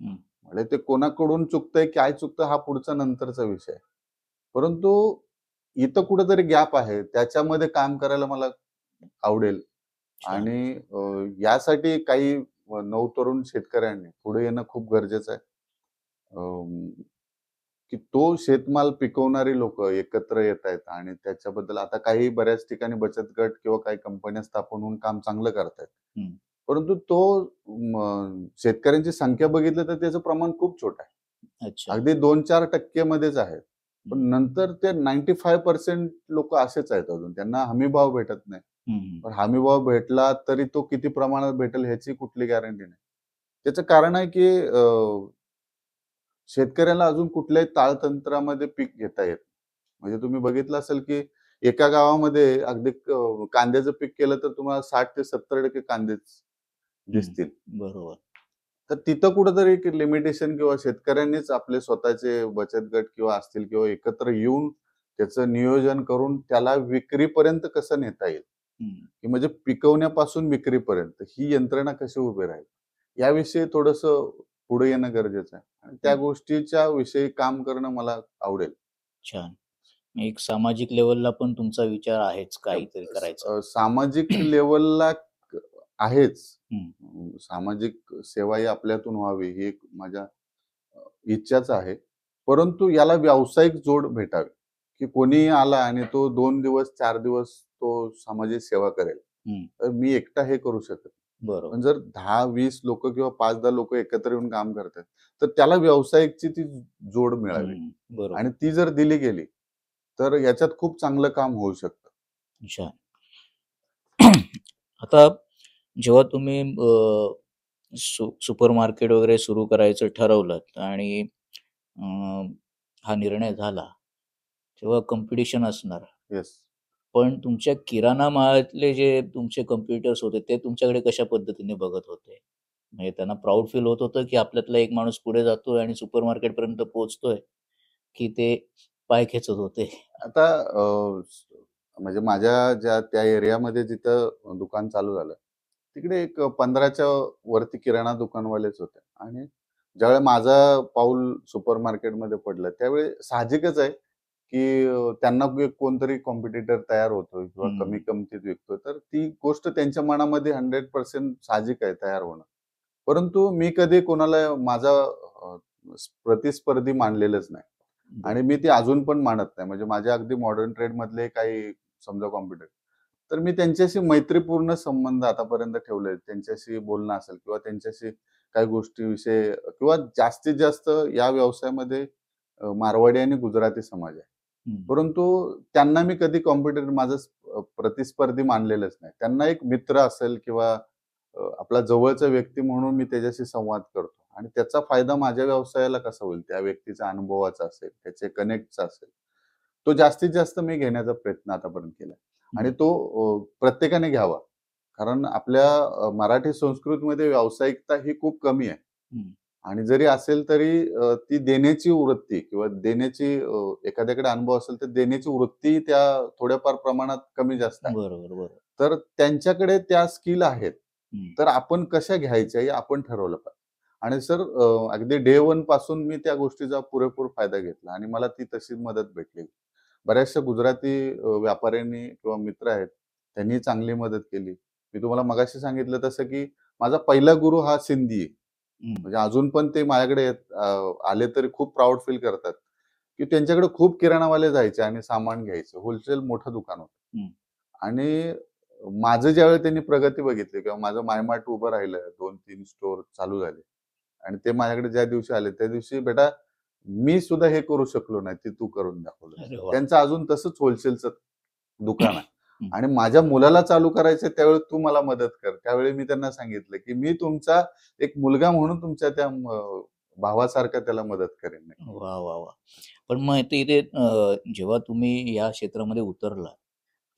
म्हणजे ते कोणाकडून चुकतंय, काय चुकतं हा पुढचा नंतरचा विषय आहे. परंतु इथं कुठेतरी गॅप आहे. त्याच्यामध्ये काम करायला मला आवडेल. आणि यासाठी काही नवतरुण शेतकऱ्यांनी पुढे येणं खूप गरजेचं आहे. की तो शेतमाल पिकवणारी लोक एकत्र येत आहेत आणि त्याच्याबद्दल आता काही बऱ्याच ठिकाणी बचत गट किंवा काही कंपन्या स्थापन होऊन काम चांगलं करतायत. परंतु तो शेतकऱ्यांची संख्या बघितलं तर त्याचं प्रमाण खूप छोटं आहे. अगदी 2-4% मध्येच आहे. पण नंतर ते 95% लोक असेच आहेत अजून. त्यांना हमीभाव भेटत नाही. पण हमीभाव भेटला तरी तो किती प्रमाणात भेटेल ह्याची कुठली गॅरंटी नाही. त्याचं कारण आहे की शेतकऱ्याला अजून कुठल्याही ताळतंत्रामध्ये पीक घेता येत. म्हणजे तुम्ही बघितलं असेल की एका गावामध्ये अगदी कांद्याचं पीक केलं तर तुम्हाला 60% ते 70% कांदेच दिसतील. बरोबर. तर तिथं कुठेतरी एक लिमिटेशन किंवा शेतकऱ्यांनीच आपले स्वतःचे बचत गट किंवा असतील किंवा एकत्र येऊन त्याचं नियोजन करून त्याला विक्रीपर्यंत कसं नेता येईल, की म्हणजे पिकवण्यापासून विक्रीपर्यंत ही यंत्रणा कशी उभी राहील, याविषयी थोडंसं पुढे येणं गरजेचं आहे. आणि त्या गोष्टीच्या विषयी काम करणं मला आवडेल. छान. एक सामाजिक लेवलला पण तुमचा विचार आहेच काहीतरी करायचा. सामाजिक लेवलला आहेच. सामाजिक सेवा ही आपल्यातून व्हावी ही एक माझ्या इच्छाच आहे. परंतु याला व्यावसायिक जोड भेटावी, की कोणीही आला आणि तो 2 दिवस 4 दिवस तो सामाजिक सेवा करेल. तर मी एकटा हे करू शकत. बरोबर. पण जर 10-20 लोक किंवा 5-10 लोक एकत्र येऊन काम करतात, तर त्याला व्यावसायिकची ती जोड मिळावी. बरोबर. आणि ती जर दिली गेली, तर याच्यात खूप चांगलं काम होऊ शकतं. अच्छा. आता जेव्हा तुम्ही सुपर मार्केट वगैरे सुरू करायचं ठरवलं आणि हा निर्णय झाला, तेव्हा कॉम्पिटिशन असणार. येस. पण तुमच्या किराणा मालातले जे तुमचे कॉम्पिटिटर्स होते, ते तुमच्याकडे कशा पद्धतीने बघत होते? म्हणजे त्यांना प्राउड फील होत होतं, की आपल्यातला एक माणूस पुढे जातोय आणि सुपर मार्केटपर्यंत पोहोचतोय, की ते पाय खेचत होते? आता म्हणजे माझ्या त्या एरियामध्ये जिथं दुकान चालू झालं, तिकडे एक 15च्या वरती किराणा दुकानवालेच होते. आणि ज्यावेळेला माझं पाऊल सुपर मार्केटमध्ये पडलं, त्यावेळी साहजिकच आहे, की त्यांना कोणतरी कॉम्पिटिटर तयार होतोय किंवा कमी किमतीत विकतोय, तर ती गोष्ट त्यांच्या मनामध्ये 100% साहजिक आहे तयार होणं. परंतु मी कधी कोणाला माझा प्रतिस्पर्धी मानलेलंच नाही. आणि मी ती अजून पण मानत नाही. म्हणजे माझ्या अगदी मॉडर्न ट्रेडमधले काही समजा कॉम्पिटिटर, तर मी त्यांच्याशी मैत्रीपूर्ण संबंध आतापर्यंत ठेवले. त्यांच्याशी बोलणं असेल किंवा त्यांच्याशी काही गोष्टीविषयी किंवा जास्तीत जास्त या व्यवसायामध्ये मारवाडी आणि गुजराती समाज आहे. परंतु त्यांना मी कधी कॉम्पिटिटर माझं प्रतिस्पर्धी मानलेलंच नाही. त्यांना एक मित्र असेल किंवा आपला जवळचा व्यक्ती म्हणून मी त्याच्याशी संवाद करतो. आणि त्याचा फायदा माझ्या व्यवसायाला कसा होईल, त्या व्यक्तीचा अनुभवाचा असेल, त्याचे कनेक्टचा असेल, तो जास्तीत जास्त मी घेण्याचा प्रयत्न आतापर्यंत केला. आणि तो प्रत्येकाने घ्यावा. कारण आपल्या मराठी संस्कृतीमध्ये व्यावसायिकता ही खूप कमी आहे. आणि जरी असेल तरी ती देण्याची वृत्ती किंवा देण्याची एखाद्याकडे अनुभव असेल तर देण्याची वृत्ती त्या थोड्याफार प्रमाणात कमी जास्त आहे. बरोबर. तर त्यांच्याकडे त्या स्किल आहेत. तर आपण कशा घ्यायच्या हे आपण ठरवलं पाहिजे. आणि सर अगदी डे 1 पासून मी त्या गोष्टीचा पुरेपूर फायदा घेतला आणि मला ती तशी मदत भेटली. बऱ्याचशा गुजराती व्यापाऱ्यांनी किंवा मित्र आहेत, त्यांनी चांगली मदत केली. मी तुम्हाला मगाशी सांगितलं तसं, की माझा पहिला गुरु हा सिंधी आहे. म्हणजे अजून पण ते माझ्याकडे आले तरी खूप प्राउड फील करतात, की त्यांच्याकडे खूप किराणावाले जायचे आणि सामान घ्यायचे. होलसेल मोठं दुकान होतं. आणि माझं ज्यावेळी त्यांनी प्रगती बघितली किंवा माझं मायमार्ट उभं राहिलं, 2-3 स्टोअर चालू झाले आणि ते माझ्याकडे ज्या दिवशी आले, त्या दिवशी बेटा मी सुद्धा हे करू शकलो नाही, ते तू करून दाखवलं. अरे वाह! त्यांचं अजून तसंच होलसेलचं दुकान आहे. आणि माझ्या मुलाला चालू करायचं त्यावेळी तू मला मदत कर. त्यावेळी मी त्यांना सांगितलं, की मी तुमचा एक मुलगा म्हणून तुमच्या त्या भावासारखा त्याला मदत करेन. वाह! वाह! वाह! पण मग इथे जेव्हा तुम्ही या क्षेत्रामध्ये उतरला,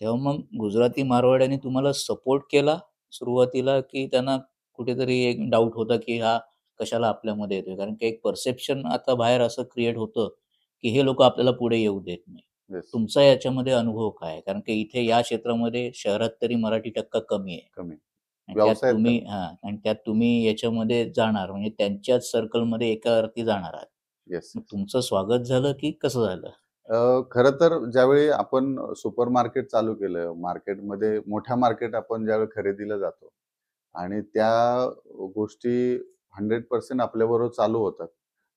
तेव्हा मग गुजराती मारवाड्यांनी तुम्हाला सपोर्ट केला सुरुवातीला, की त्यांना कुठेतरी एक डाऊट होता, की हा कशाला आपल्यामध्ये येतोय? कारण की एक परसेप्शन आता बाहेर असं क्रिएट होतं, की हे लोकं आपल्याला पुढे येऊ देत नाही. येस. तुमचा याच्यामध्ये अनुभव काय आहे? कारण की इथे या क्षेत्रामध्ये शहरात तरी मराठी टक्का कमी आहे. कमी. आणि त्यात व्यवसायात तुम्ही कमी. आणि त्यात तुम्ही याच्यामध्ये जाणार म्हणजे त्यांच्याच सर्कलमध्ये एका अर्थी जाणार आहात. येस. मग तुमचं स्वागत झालं की कसं झालं? खरं तर ज्यावेळी आपण सुपर मार्केट चालू केलं, मार्केटमध्ये मोठ्या मार्केट आपण ज्यावेळी खरेदीला जातो आणि त्या गोष्टी 100% आपल्याबरोबर चालू होतात.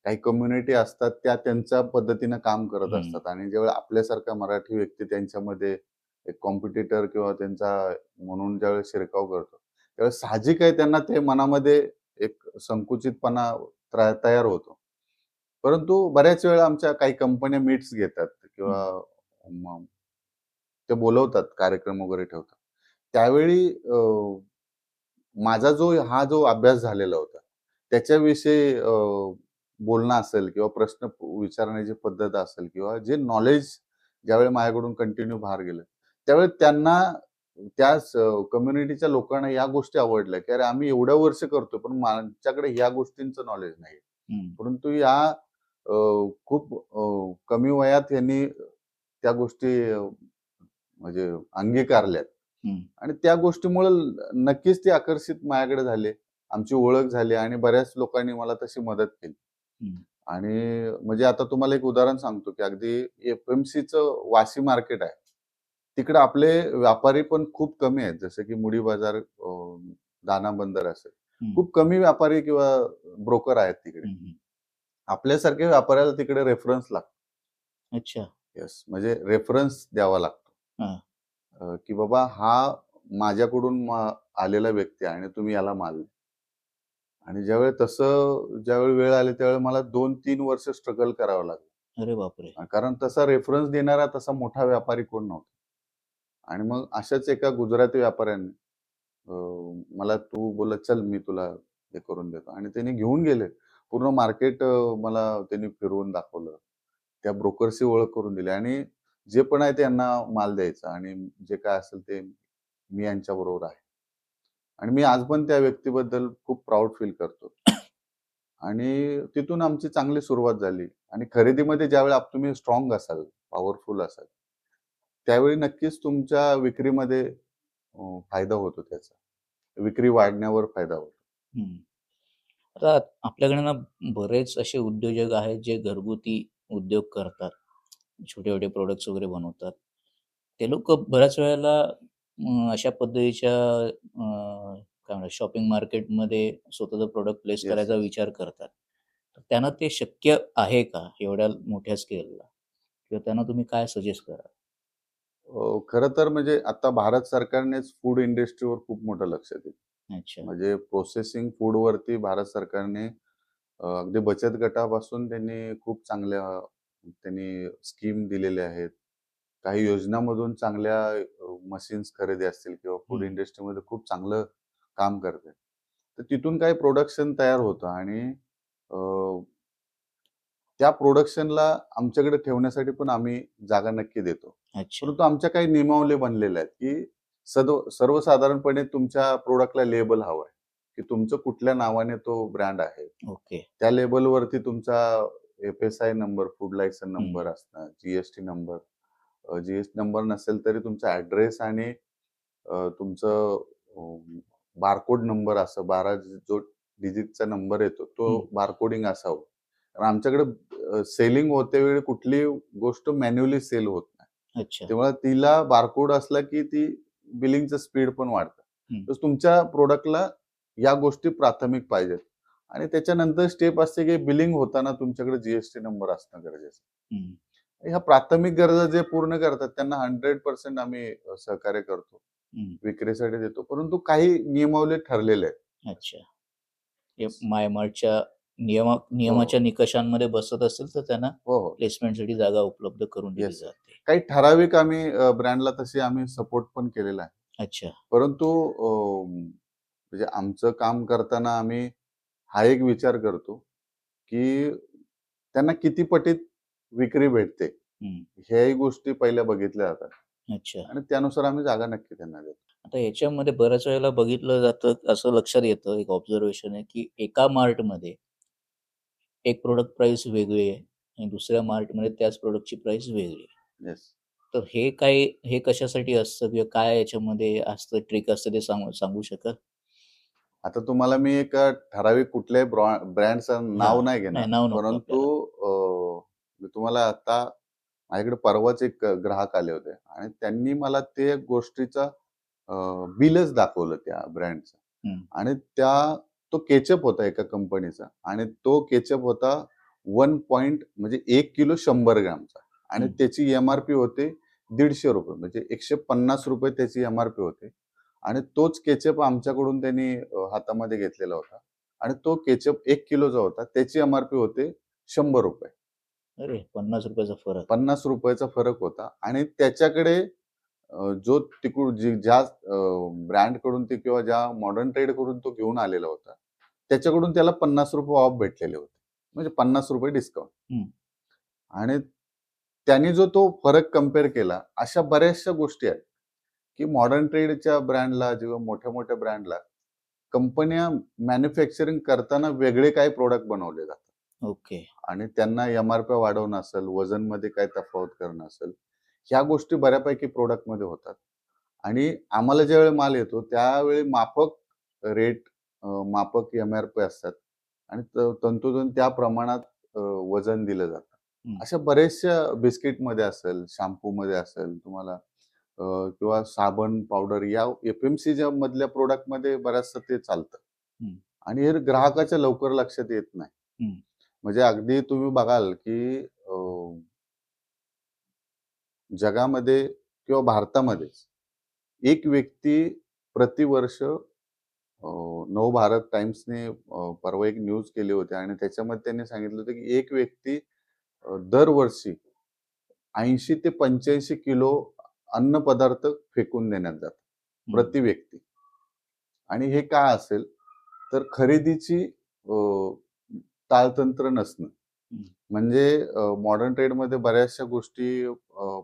काही कम्युनिटी असतात त्या त्यांच्या पद्धतीनं काम करत असतात आणि ज्यावेळी आपल्यासारखा मराठी व्यक्ती त्यांच्यामध्ये एक कॉम्पिटिटर किंवा त्यांचा म्हणून ज्यावेळेस शिरकाव करतो, त्यावेळेस साहजिक आहे त्यांना ते मनामध्ये एक संकुचितपणा तयार होतो. परंतु बऱ्याच वेळा आमच्या काही कंपन्या मीट्स घेतात किंवा मग ते बोलवतात, कार्यक्रम वगैरे ठेवतात. त्यावेळी माझा जो अभ्यास झालेला होता, त्याच्याविषयी बोलणं असेल किंवा प्रश्न विचारण्याची पद्धत असेल किंवा जे नॉलेज ज्यावेळी माझ्याकडून कंटिन्यू बाहेर गेलं, त्यावेळी त्यांना त्याच कम्युनिटीच्या लोकांना या गोष्टी आवडल्या, की अरे आम्ही एवढ्या वर्ष करतोय, पण आमच्याकडे ह्या गोष्टींचं नॉलेज नाही. परंतु या खूप कमी वयात यांनी त्या गोष्टी म्हणजे अंगीकारल्यात. आणि त्या गोष्टीमुळे नक्कीच ते आकर्षित माझ्याकडे झाले. आमची ओळख झाली आणि बऱ्याच लोकांनी मला तशी मदत केली. आणि म्हणजे आता तुम्हाला एक उदाहरण सांगतो, की अगदी एफ-एम-सीचं वाशी मार्केट आहे. तिकडे आपले व्यापारी पण खूप कमी आहेत. जसं की मुडी बाजार, दाना बंदर असेल. खूप कमी व्यापारी किंवा ब्रोकर आहेत तिकडे. आपल्यासारख्या व्यापाऱ्याला तिकडे रेफरन्स लागतो. अच्छा. येस. म्हणजे रेफरन्स द्यावा लागतो. की बाबा हा माझ्याकडून आलेला व्यक्ती आहे आणि तुम्ही याला माल द्या. आणि ज्यावेळी वेळ आली त्यावेळी मला 2-3 वर्ष स्ट्रगल करावं लागलं. अरे बापरे! कारण तसा रेफरन्स देणारा तसा मोठा व्यापारी कोण नव्हता. आणि मग अशाच एका गुजराती व्यापाऱ्याने मला तू बोलला, "चल मी तुला हे करून देतो." आणि त्यांनी घेऊन गेले. पूर्ण मार्केट मला त्यांनी फिरवून दाखवलं. त्या ब्रोकरची ओळख करून दिली आणि जे पण आहे त्यांना माल द्यायचा आणि जे काय असेल ते मी यांच्याबरोबर आहे. आणि मी आज पण त्या व्यक्तीबद्दल खूप प्राउड फील करतो. आणि तिथून आमची चांगली सुरुवात झाली आणि खरेदीमध्ये ज्यावेळी तुम्ही स्ट्रॉंग असाल, पॉवरफुल असाल, त्यावेळी नक्कीच तुमच्या विक्रीमध्ये फायदा होतो त्याचा. विक्री वाढण्यावर फायदा होतो. हं. आता आपल्याकडे ना बरेच असे उद्योजक आहेत जे घरगुती उद्योग करतात. छोटे-छोटे प्रॉडक्ट्स वगैरे बनवतात. ते लोकं बऱ्याच वेळेला अशा पद्धतीच्या काय म्हणतात शॉपिंग मार्केटमध्ये स्वतःचं प्रॉडक्ट प्लेस येस, करायचा येस. विचार करतात. तर त्यांना ते शक्य आहे का एवढ्या मोठ्या स्केलला? किंवा त्यांना तुम्ही काय सजेस्ट कराल? खरं तर म्हणजे आता भारत सरकारनेच फूड इंडस्ट्रीवर खूप मोठं लक्ष दिलं. अच्छा. म्हणजे प्रोसेसिंग फूडवरती भारत सरकारने अगदी बचत गटापासून खूप चांगल्या त्यांनी स्कीम दिलेल्या आहेत. काही योजनामधून चांगल्या मशीन्स खरेदी असतील किंवा फूड हं. इंडस्ट्रीमध्ये खूप चांगलं काम करते. तर तिथून काही प्रोडक्शन तयार होतं आणि अ, त्या प्रोडक्शनला आमच्याकडे ठेवण्यासाठी पण आम्ही जागा नक्की देतो. अच्छा. परंतु आमच्या काही नियमावली बनलेल्या आहेत, की सर्वसाधारणपणे तुमच्या प्रॉडक्टला लेबल हवं आहे, की तुमचं कुठल्या नावाने तो ब्रँड आहे. ओके. त्या लेबलवरती तुमचा एफ-एस-आय नंबर, फूड लायसन हं. नंबर असणार, जी नंबर. नंबर नसेल तरी तुमचा ॲड्रेस आणि तुमचं बारकोड नंबर असं 12 जो डिजिटचा नंबर येतो, हं. तो बारकोडिंग असावं. कारण आमच्याकडे सेलिंग होतेवेळी कुठलीही गोष्ट मॅन्युअली सेल होत नाही. अच्छा. तेव्हा तिला बारकोड असला की ती बिलिंगचं स्पीड पण वाढतं. हं. तर तुमच्या प्रॉडक्टला या गोष्टी प्राथमिक पाहिजेत आणि त्याच्यानंतर स्टेप असते की बिलिंग होताना तुमच्याकडे जी नंबर असणं गरजेचं आहे. हं. ह्या प्राथमिक गरजा जे पूर्ण करतात त्यांना 100% आम्ही सहकार्य करतो. हं. विक्रीसाठी देतो. परंतु काही नियमावली ठरलेल्या आहेत. अच्छा. हे येस. मायमार्टच्या हो, नियमाच्या निकषांमध्ये बसत असेल तर त्यांना हो, हो. प्लेसमेंटसाठी जागा उपलब्ध करून दिली येस. जाते. काही ठराविक आम्ही ब्रँडला तशी आम्ही सपोर्ट पण केलेला आहे. अच्छा. परंतु म्हणजे आमचं काम करताना आम्ही हा एक विचार करतो, की त्यांना किती पटीत विक्री भेटते, हं. ह्याही गोष्टी पहिल्या बघितल्या जातात अच्छा. आणि त्यानुसार आम्ही जागा नक्की त्यांना देतो. आता याच्यामध्ये बऱ्याच वेळेला बघितलं जातं, असं लक्षात येतं, एक ऑब्झर्वेशन आहे, की एका मार्टमध्ये एक प्रॉडक्ट प्राइस वेगळी आहे आणि दुसऱ्या मार्टमध्ये त्याच प्रॉडक्टची प्राइस वेगळी आहे. येस. तर हे कशासाठी असतं किंवा काय याच्यामध्ये असतं, ट्रिक असतं ते सांगू सांगू शकाल? आता तुम्हाला मी एक ठराविक कुठल्याही ब्रँडचं हां. नाव नाही नाही, घेणार. नाव नको परंतु आपल्याला. मी तुम्हाला आता माझ्याकडे परवाच एक ग्राहक आले होते आणि त्यांनी मला ते गोष्टीचा बिलच दाखवलं त्या ब्रँडचं हं. आणि तो केचअप होता एका कंपनीचा आणि तो केचअप होता 1 पॉइंट म्हणजे 1 किलो 100 ग्रॅमचा आणि हं. त्याची एम-आर-पी होते ₹150 म्हणजे ₹150 त्याची एम-आर-पी होते आणि तोच केचअप आमच्याकडून त्यांनी हातामध्ये घेतलेला होता आणि तो केचअप 1 किलोचा होता. त्याची एम-आर-पी होते ₹100. अरे ₹50 चा फरक. ₹50 चा फरक होता आणि त्याच्याकडे जो तिकडून ज्या ब्रँडकडून ते किंवा ज्या मॉडर्न ट्रेडकडून तो घेऊन आलेला होता, त्याच्याकडून त्याला ₹50 ऑफ भेटलेले होते. म्हणजे ₹50 डिस्काउंट. हं. आणि त्यांनी जो तो फरक कंपेअर केला, अशा बऱ्याचशा गोष्टी आहेत, की मॉडर्न ट्रेडच्या ब्रँडला किंवा मोठ्या-मोठ्या ब्रँडला कंपन्या मॅन्युफॅक्चरिंग करताना वेगळे काही प्रॉडक्ट बनवले जातात. ओके. आणि त्यांना एम-आर-पी वाढवणं असेल, वजनमध्ये काय तफावत करणं असेल, ह्या गोष्टी बऱ्यापैकी प्रॉडक्टमध्ये होतात. आणि आम्हाला ज्यावेळी माल येतो, त्यावेळी माफक रेट, माफक एम-आर-पी असतात आणि तंतोतंत त्या प्रमाणात वजन दिलं जातं. हं. अशा बऱ्याचशा बिस्किटमध्ये असेल, शॅम्पूमध्ये असेल तुम्हाला किंवा साबण, पावडर या एफ-एम-सीच्या मधल्या प्रॉडक्टमध्ये बऱ्याचसं ते चालतं. हं. आणि हे ग्राहकाच्या लवकर लक्षात येत नाही. हं. म्हणजे अगदी तुम्ही बघाल, की जगामध्ये किंवा भारतामध्येच एक व्यक्ती प्रतिवर्ष नव भारत टाइम्सने परवा एक न्यूज केली होती आणि त्याच्यामध्ये त्यांनी सांगितलं होतं की एक व्यक्ती दरवर्षी 80 ते 85 किलो अन्न पदार्थ फेकून देण्यात जातात प्रति व्यक्ती. आणि हे का असेल तर खरेदीची ताळतंत्र नसणं. म्हणजे मॉडर्न ट्रेडमध्ये बऱ्याचशा गोष्टी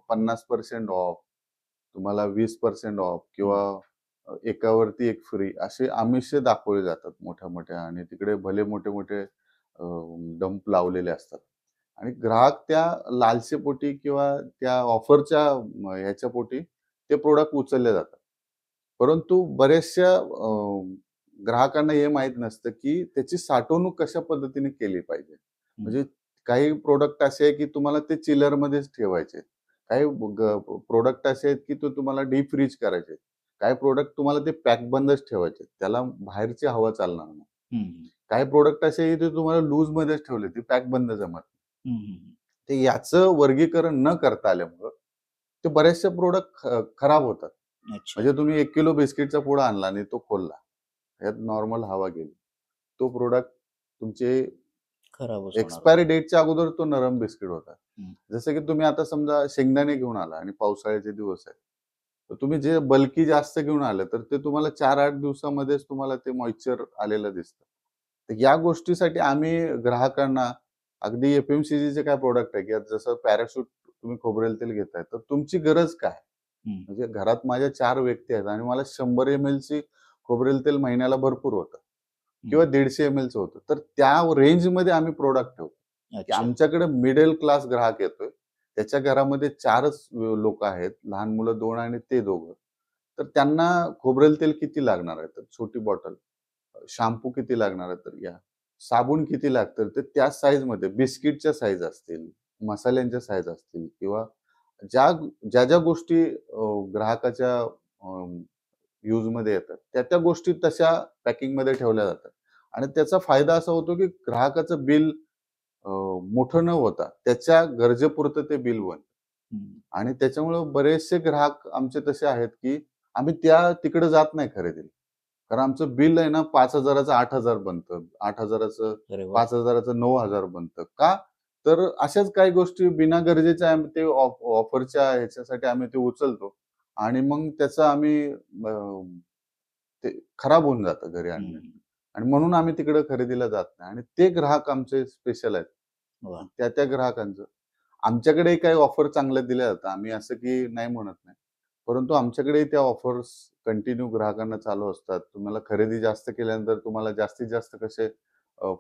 50% ऑफ, तुम्हाला 20% ऑफ किंवा एकावरती एक फ्री असे आमिष दाखवले जातात मोठ्या मोठ्या, आणि तिकडे भले मोठे मोठे डंप लावलेले असतात आणि ग्राहक त्या लालसेपोटी किंवा त्या ऑफरच्या ह्याच्या पोटी ते प्रोडक्ट उचलले जातात. परंतु बऱ्याचशा ग्राहकांना हे माहित नसतं की त्याची साठवणूक कशा पद्धतीने केली पाहिजे. म्हणजे काही प्रोडक्ट असे आहे की तुम्हाला ते चिलरमध्येच ठेवायचे, काही प्रोडक्ट असे आहेत की तो तुम्हाला डीप फ्रीज करायचे, काही प्रोडक्ट तुम्हाला ते पॅक बंदच ठेवायचे, त्याला बाहेरची हवा चालणार नाही. काही प्रोडक्ट असे आहे ते तुम्हाला लूज मध्येच ठेवले, ते पॅक बंद जमत नाही. ते याचं वर्गीकरण न करता आल्यामुळं ते बरेचसे प्रोडक्ट खराब होतात. म्हणजे तुम्ही 1 किलो बिस्किटचा पुडा आणला आणि तो खोलला, यात नॉर्मल हवा गेली, तो प्रोडक्ट तुमचे एक्सपायरी डेटच्या अगोदर तो नरम बिस्किट होता. जसं की तुम्ही आता समजा शेंगदाणे घेऊन आला आणि पावसाळ्याचे दिवस आहेत, तर तुम्ही जे बल्की जास्त घेऊन आलं तर ते तुम्हाला 4-8 दिवसामध्येच तुम्हाला ते मॉइश्चर आलेलं दिसतं. तर या गोष्टीसाठी आम्ही ग्राहकांना अगदी एफएमसीजीचे काय प्रोडक्ट आहे की जसं पॅराशूट तुम्ही खोबरेल तेल घेताय, तर तुमची गरज काय? म्हणजे घरात माझ्या 4 व्यक्ती आहेत आणि मला 100 ml ची खोबरेल तेल महिन्याला भरपूर होतं किंवा 150 ml चं होतं. तर त्या रेंजमध्ये आम्ही प्रोडक्ट ठेवतो. की आमच्याकडे मिडल क्लास ग्राहक येतोय. त्याच्या घरामध्ये 4च लोक आहेत, लहान मुलं 2 आणि ते दोघं. तर त्यांना खोबरेल तेल किती लागणार आहे? तर छोटी बॉटल. शॅम्पू किती लागणार आहे? तर या. साबण किती लागतं? तर त्या साईजमध्ये बिस्किटच्या साईज असतील, मसाल्यांच्या साईज असतील किंवा ज्या गोष्टी ग्राहकाच्या यूजमध्ये येतात, त्या गोष्टी तशा पॅकिंगमध्ये ठेवल्या जातात. आणि त्याचा फायदा असा होतो की ग्राहकाचं बिल मोठं न होता त्याच्या गरजेपुरतं ते बिल बनतं. आणि त्याच्यामुळे बरेचसे ग्राहक आमचे तसे आहेत की आम्ही तिकडे जात नाही खरेदीला. कारण आमचं बिल आहे ना 5,000चं 8,000 बनतं, 8,000चं 5,000चं 9,000 बनतं. का? तर अशाच काही गोष्टी बिना गरजेच्या आम्ही ते ऑफरच्या ह्याच्यासाठी आम्ही ते उचलतो आणि मग त्याचं आम्ही ते खराब होऊन जातं घरी आणलं. आणि म्हणून आम्ही तिकडे खरेदीला जात नाही आणि ते ग्राहक आमचे स्पेशल आहेत. त्या ग्राहकांचं आमच्याकडेही काही ऑफर चांगल्या दिल्या जातात. आम्ही असं की नाही म्हणत नाही. परंतु आमच्याकडेही त्या ऑफर्स कंटिन्यू ग्राहकांना चालू असतात. तुम्हाला खरेदी जास्त केल्यानंतर तुम्हाला जास्तीत जास्त कसे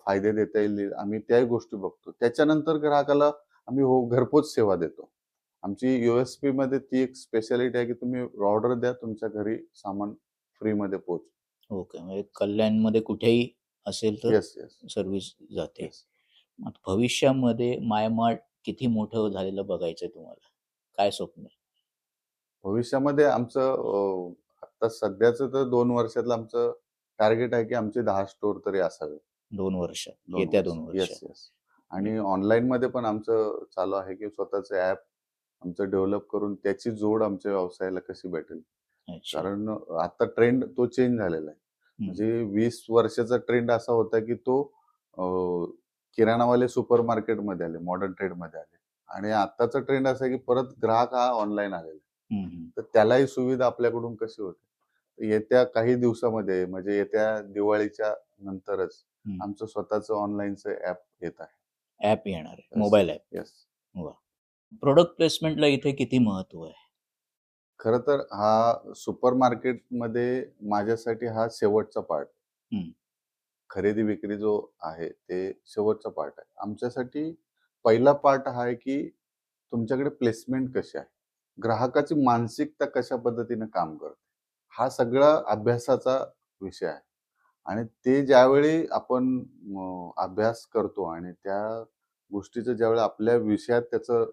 फायदे देता येईल, आम्ही त्याही गोष्टी बघतो. त्याच्यानंतर ग्राहकाला आम्ही घरपोच सेवा देतो. आमची USP मध्ये ती एक स्पेशालिटी आहे की तुम्ही ऑर्डर द्या, तुमच्या घरी सामान फ्रीमध्ये पोहोच. ओके. म्हणजे कल्याणमध्ये कुठेही असेल तर येस, येस. सर्व्हिस जाते. येस. भविष्यामध्ये मायमार्ट किती मोठं झालेलं बघायचंय तुम्हाला? काय स्वप्न आहे? भविष्यामध्ये आमचं आता सध्याचं तर 2 वर्षातलं आमचं टार्गेट आहे की आमचे 10 स्टोअर तरी असावे. 2 वर्षात, येत्या 2 येस, वर्षात. येस. आणि ऑनलाईनमध्ये पण आमचं चालू आहे की स्वतःचं ॲप आमचं डेव्हलप करून त्याची जोड आमच्या व्यवसायाला कशी भेटेल. अच्छा. कारण आता ट्रेंड तो चेंज झालेला आहे. म्हणजे 20 वर्षाचा ट्रेंड असा होता की तो किराणावाले सुपर मार्केटमध्ये आले, मॉडर्न ट्रेडमध्ये आले आणि आताचा ट्रेंड असा आहे की परत ग्राहक हा ऑनलाईन आलेला आहे. तर त्यालाही सुविधा आपल्याकडून कशी होते? येत्या काही दिवसामध्ये म्हणजे येत्या दिवाळीच्या नंतरच आमचं स्वतःचं ऑनलाईनचं ॲप येत आहे. ॲप येणार आहे, मोबाईल ॲप. येस. वा. प्रोडक्ट प्लेसमेंटला इथे किती महत्व आहे? खरं तर हा सुपर मार्केटमध्ये माझ्यासाठी हा शेवटचा पार्ट. खरेदी विक्री जो आहे ते शेवटचा पार्ट आहे. आमच्यासाठी पहिला पार्ट हा आहे की तुमच्याकडे प्लेसमेंट कशी आहे, ग्राहकाची मानसिकता कशा पद्धतीने काम करते, हा सगळा अभ्यासाचा विषय आहे. आणि ते ज्यावेळी आपण अभ्यास करतो आणि त्या गोष्टीचं ज्यावेळी आपल्या विषयात त्याचं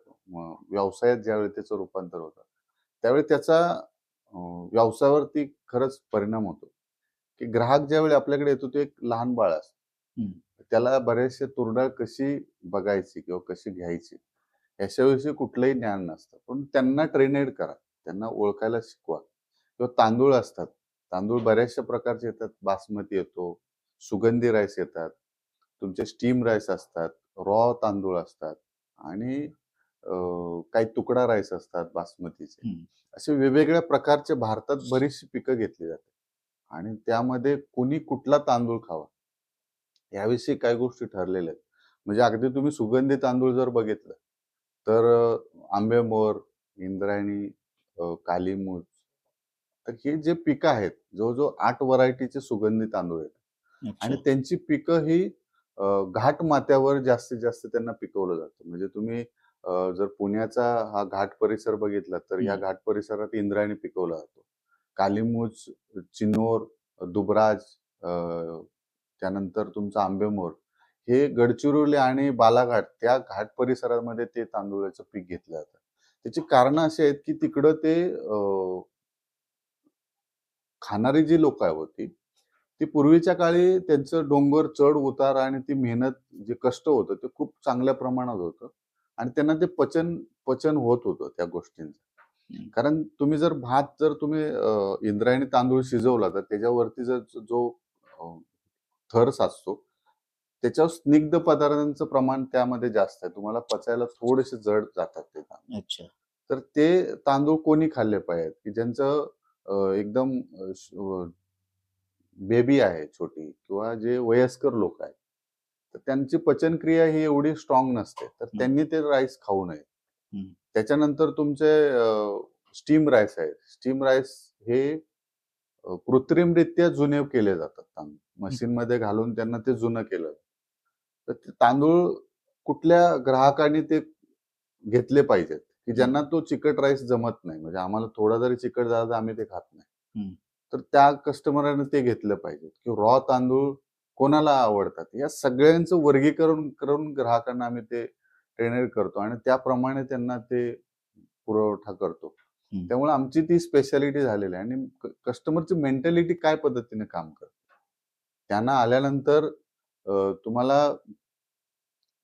व्यवसायात ज्यावेळी त्याचं रूपांतर होतं, त्यावेळी त्याचा व्यवसायावरती खरंच परिणाम होतो. की ग्राहक ज्यावेळी आपल्याकडे येतो ते एक लहान बाळ असतं. त्याला बरेचसे तुरडाळ कशी बघायची किंवा कशी घ्यायची याच्याविषयी कुठलंही ज्ञान नसतं. पण त्यांना ट्रेनेड करा, त्यांना ओळखायला शिकवा किंवा तांदूळ असतात. तांदूळ बऱ्याचशा प्रकारचे येतात. बासमती येतो, सुगंधी राईस येतात, तुमचे स्टीम राईस असतात, रॉ तांदूळ असतात आणि काही तुकडा राईस असतात बासमतीचे. असे वेगवेगळ्या प्रकारचे भारतात बरीचशी पिकं घेतली जातात आणि त्यामध्ये कुणी कुठला तांदूळ खावा याविषयी काही गोष्टी ठरलेल्या आहेत. म्हणजे अगदी तुम्ही सुगंधी तांदूळ जर बघितलं तर आंबेमोर, इंद्रायणी, कालीमुछ, तर हे जे पिकं आहेत जवळजवळ 8 व्हरायटीचे सुगंधी तांदूळ आहेत आणि त्यांची पिकं ही घाट माथ्यावर जास्तीत जास्त त्यांना पिकवलं जातं. म्हणजे तुम्ही जर पुण्याचा हा घाट परिसर बघितला तर या घाट परिसरात इंद्रायणी पिकवला जातो. कालीमुछ, चिनोर, दुबराज, त्यानंतर तुमचा आंबेमोर, हे गडचिरोली आणि बालाघाट त्या घाट परिसरामध्ये ते तांदूळाचं पीक घेतलं जातं. त्याची कारणं अशी आहेत की तिकडं ते खाणारी जी लोक होती ती पूर्वीच्या काळी त्यांचं डोंगर चढ उतार आणि ती मेहनत जे कष्ट होतं ते खूप चांगल्या प्रमाणात होतं आणि त्यांना ते पचन पचन होत होतं त्या गोष्टींचं. कारण तुम्ही जर भात जर तुम्ही इंद्रायणी तांदूळ शिजवला तर त्याच्यावरती जर जो थर साचतो त्याच्यावर स्निग्ध पदार्थांचं प्रमाण त्यामध्ये जास्त आहे. तुम्हाला पचायला थोडेसे जड जातात ते तांदूळ. तर ते तांदूळ कोणी खाल्ले पाहिजेत की ज्यांचं एकदम बेबी आहे छोटी किंवा जे वयस्कर लोक आहेत तर त्यांची पचनक्रिया ही एवढी स्ट्रॉंग नसते तर त्यांनी ते राईस खाऊ नये. त्याच्यानंतर तुमचे स्टीम राईस आहे. स्टीम राईस हे कृत्रिमरित्या जुने केले जातात तांदूळ. मशीनमध्ये घालून त्यांना ते जुनं केलं. तर ते तांदूळ कुठल्या ग्राहकांनी ते घेतले पाहिजेत की ज्यांना तो चिकट राईस जमत नाही. म्हणजे आम्हाला थोडा जरी चिकट झाला तर आम्ही ते खात नाही. तर त्या कस्टमरांनी ते घेतलं पाहिजे की रॉ तांदूळ कोणाला आवडतात या सगळ्यांचं वर्गीकरण करून ग्राहकांना आम्ही ते ट्रेनर करतो आणि त्याप्रमाणे त्यांना ते पुरवठा करतो. त्यामुळे आमची ती स्पेशालिटी झालेली आहे आणि कस्टमरची मेंटॅलिटी काय पद्धतीने काम करते. त्यांना आल्यानंतर तुम्हाला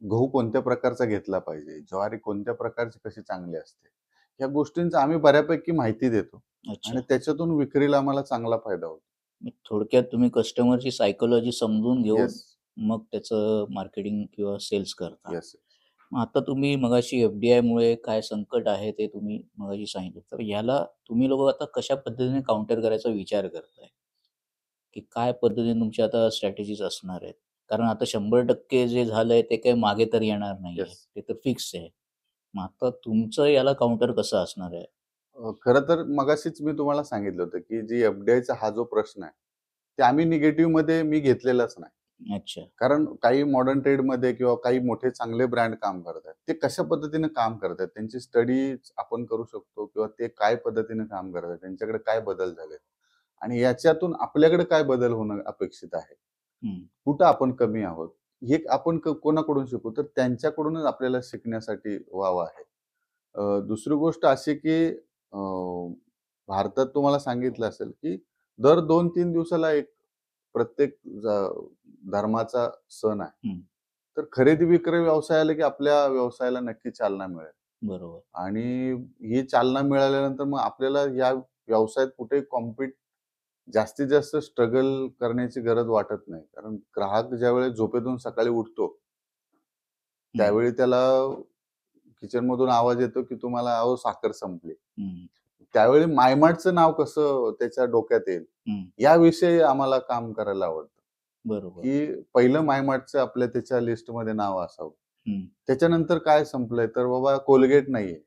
गहू कोणत्या प्रकारचा घेतला पाहिजे, ज्वारी कोणत्या प्रकारची कशी चांगली असते, या गोष्टींची आम्ही बऱ्यापैकी माहिती देतो आणि त्याच्यातून विक्रीला आम्हाला चांगला फायदा होतो. थोडक्यात तुम्ही कस्टमरची सायकोलॉजी समजून घेऊन मग त्याचं मार्केटिंग किंवा सेल्स करता. आता तुम्ही मगाशी FDI मुळे काय संकट आहे ते तुम्ही मगाशी सांगितलं. तर याला तुम्ही लोक आता कशा पद्धतीने काउंटर करायचा विचार करताय की काय पद्धतीने तुमच्या आता स्ट्रॅटेजीज असणार आहेत? कारण आता 100% जे झालंय ते काही मागे तर येणार नाहीये. ते तर फिक्स आहे. मग आता तुमचं याला काउंटर कसं असणार आहे? खरं तर मगाशीच मी तुम्हाला सांगितलं होतं की जी FDIचा हा जो प्रश्न आहे ते आम्ही निगेटिव्ह मध्ये मी घेतलेलाच नाही. कारण काही मॉडर्न ट्रेड मध्ये किंवा काही मोठे चांगले ब्रँड काम करतात ते कशा पद्धतीने काम करतात त्यांची स्टडी आपण करू शकतो किंवा ते काय पद्धतीने काम करतात त्यांच्याकडे काय बदल झाले आणि याच्यातून आपल्याकडे काय बदल होणं अपेक्षित आहे, कुठं आपण कमी आहोत हे आपण कोणाकडून शिकू तर त्यांच्याकडूनच आपल्याला शिकण्यासाठी वाव आहे. दुसरी गोष्ट अशी की भारतात तुम्हाला सांगितलं असेल की दर 2-3 दिवसाला एक प्रत्येक धर्माचा सण आहे. तर खरेदी विक्री व्यवसाय आले की आपल्या व्यवसायाला नक्की चालना मिळेल. बरोबर. आणि ही चालना मिळाल्यानंतर मग आपल्याला या व्यवसायात कुठे कॉम्पिट जास्तीत जास्त स्ट्रगल करण्याची गरज वाटत नाही. कारण ग्राहक ज्यावेळेस झोपेतून सकाळी उठतो त्यावेळी त्याला किचन मधून आवाज येतो की तुम्हाला अहो साखर संपली. त्यावेळी मायमार्टचं नाव कसं त्याच्या डोक्यात येईल याविषयी आम्हाला काम करायला आवडतं. बरोबर. की पहिलं मायमार्टचं आपल्या त्याच्या लिस्टमध्ये नाव असावं. त्याच्यानंतर काय संपलंय तर बाबा कोलगेट नाहीये.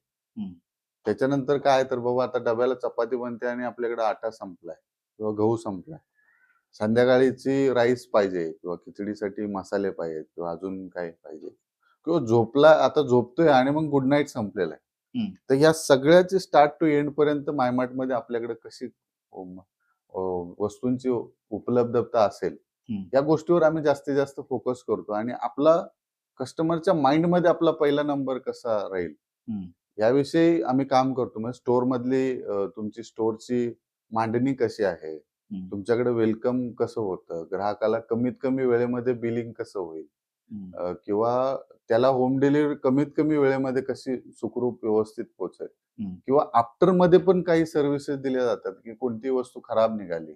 त्याच्यानंतर काय तर बाबा आता डब्याला चपाती बनते आणि आपल्याकडे आटा संपलाय किंवा गहू संपलाय. संध्याकाळीची राईस पाहिजे किंवा खिचडीसाठी मसाले पाहिजेत किंवा अजून काय पाहिजे किंवा आता झोपतोय आणि मग गुड नाईट संपलेला आहे. तर या सगळ्याची स्टार्ट टू एंड पर्यंत मायमार्ट मध्ये आपल्याकडे कशी वस्तूंची उपलब्धता असेल या गोष्टीवर आम्ही जास्तीत जास्त फोकस करतो आणि आपला कस्टमरच्या माइंड मध्ये आपला पहिला नंबर कसा राहील याविषयी आम्ही काम करतो. म्हणजे स्टोअर मधली तुमची स्टोअरची मांडणी कशी आहे, तुमच्याकडे वेलकम कसं होतं, ग्राहकाला कमीत कमी वेळेमध्ये बिलिंग कसं होईल किंवा त्याला होम डिलिव्हरी कमीत कमी वेळेमध्ये कशी सुखरूप व्यवस्थित पोहोचेल किंवा आफ्टर मध्ये पण काही सर्व्हिसेस दिल्या जातात की कोणती वस्तू खराब निघाली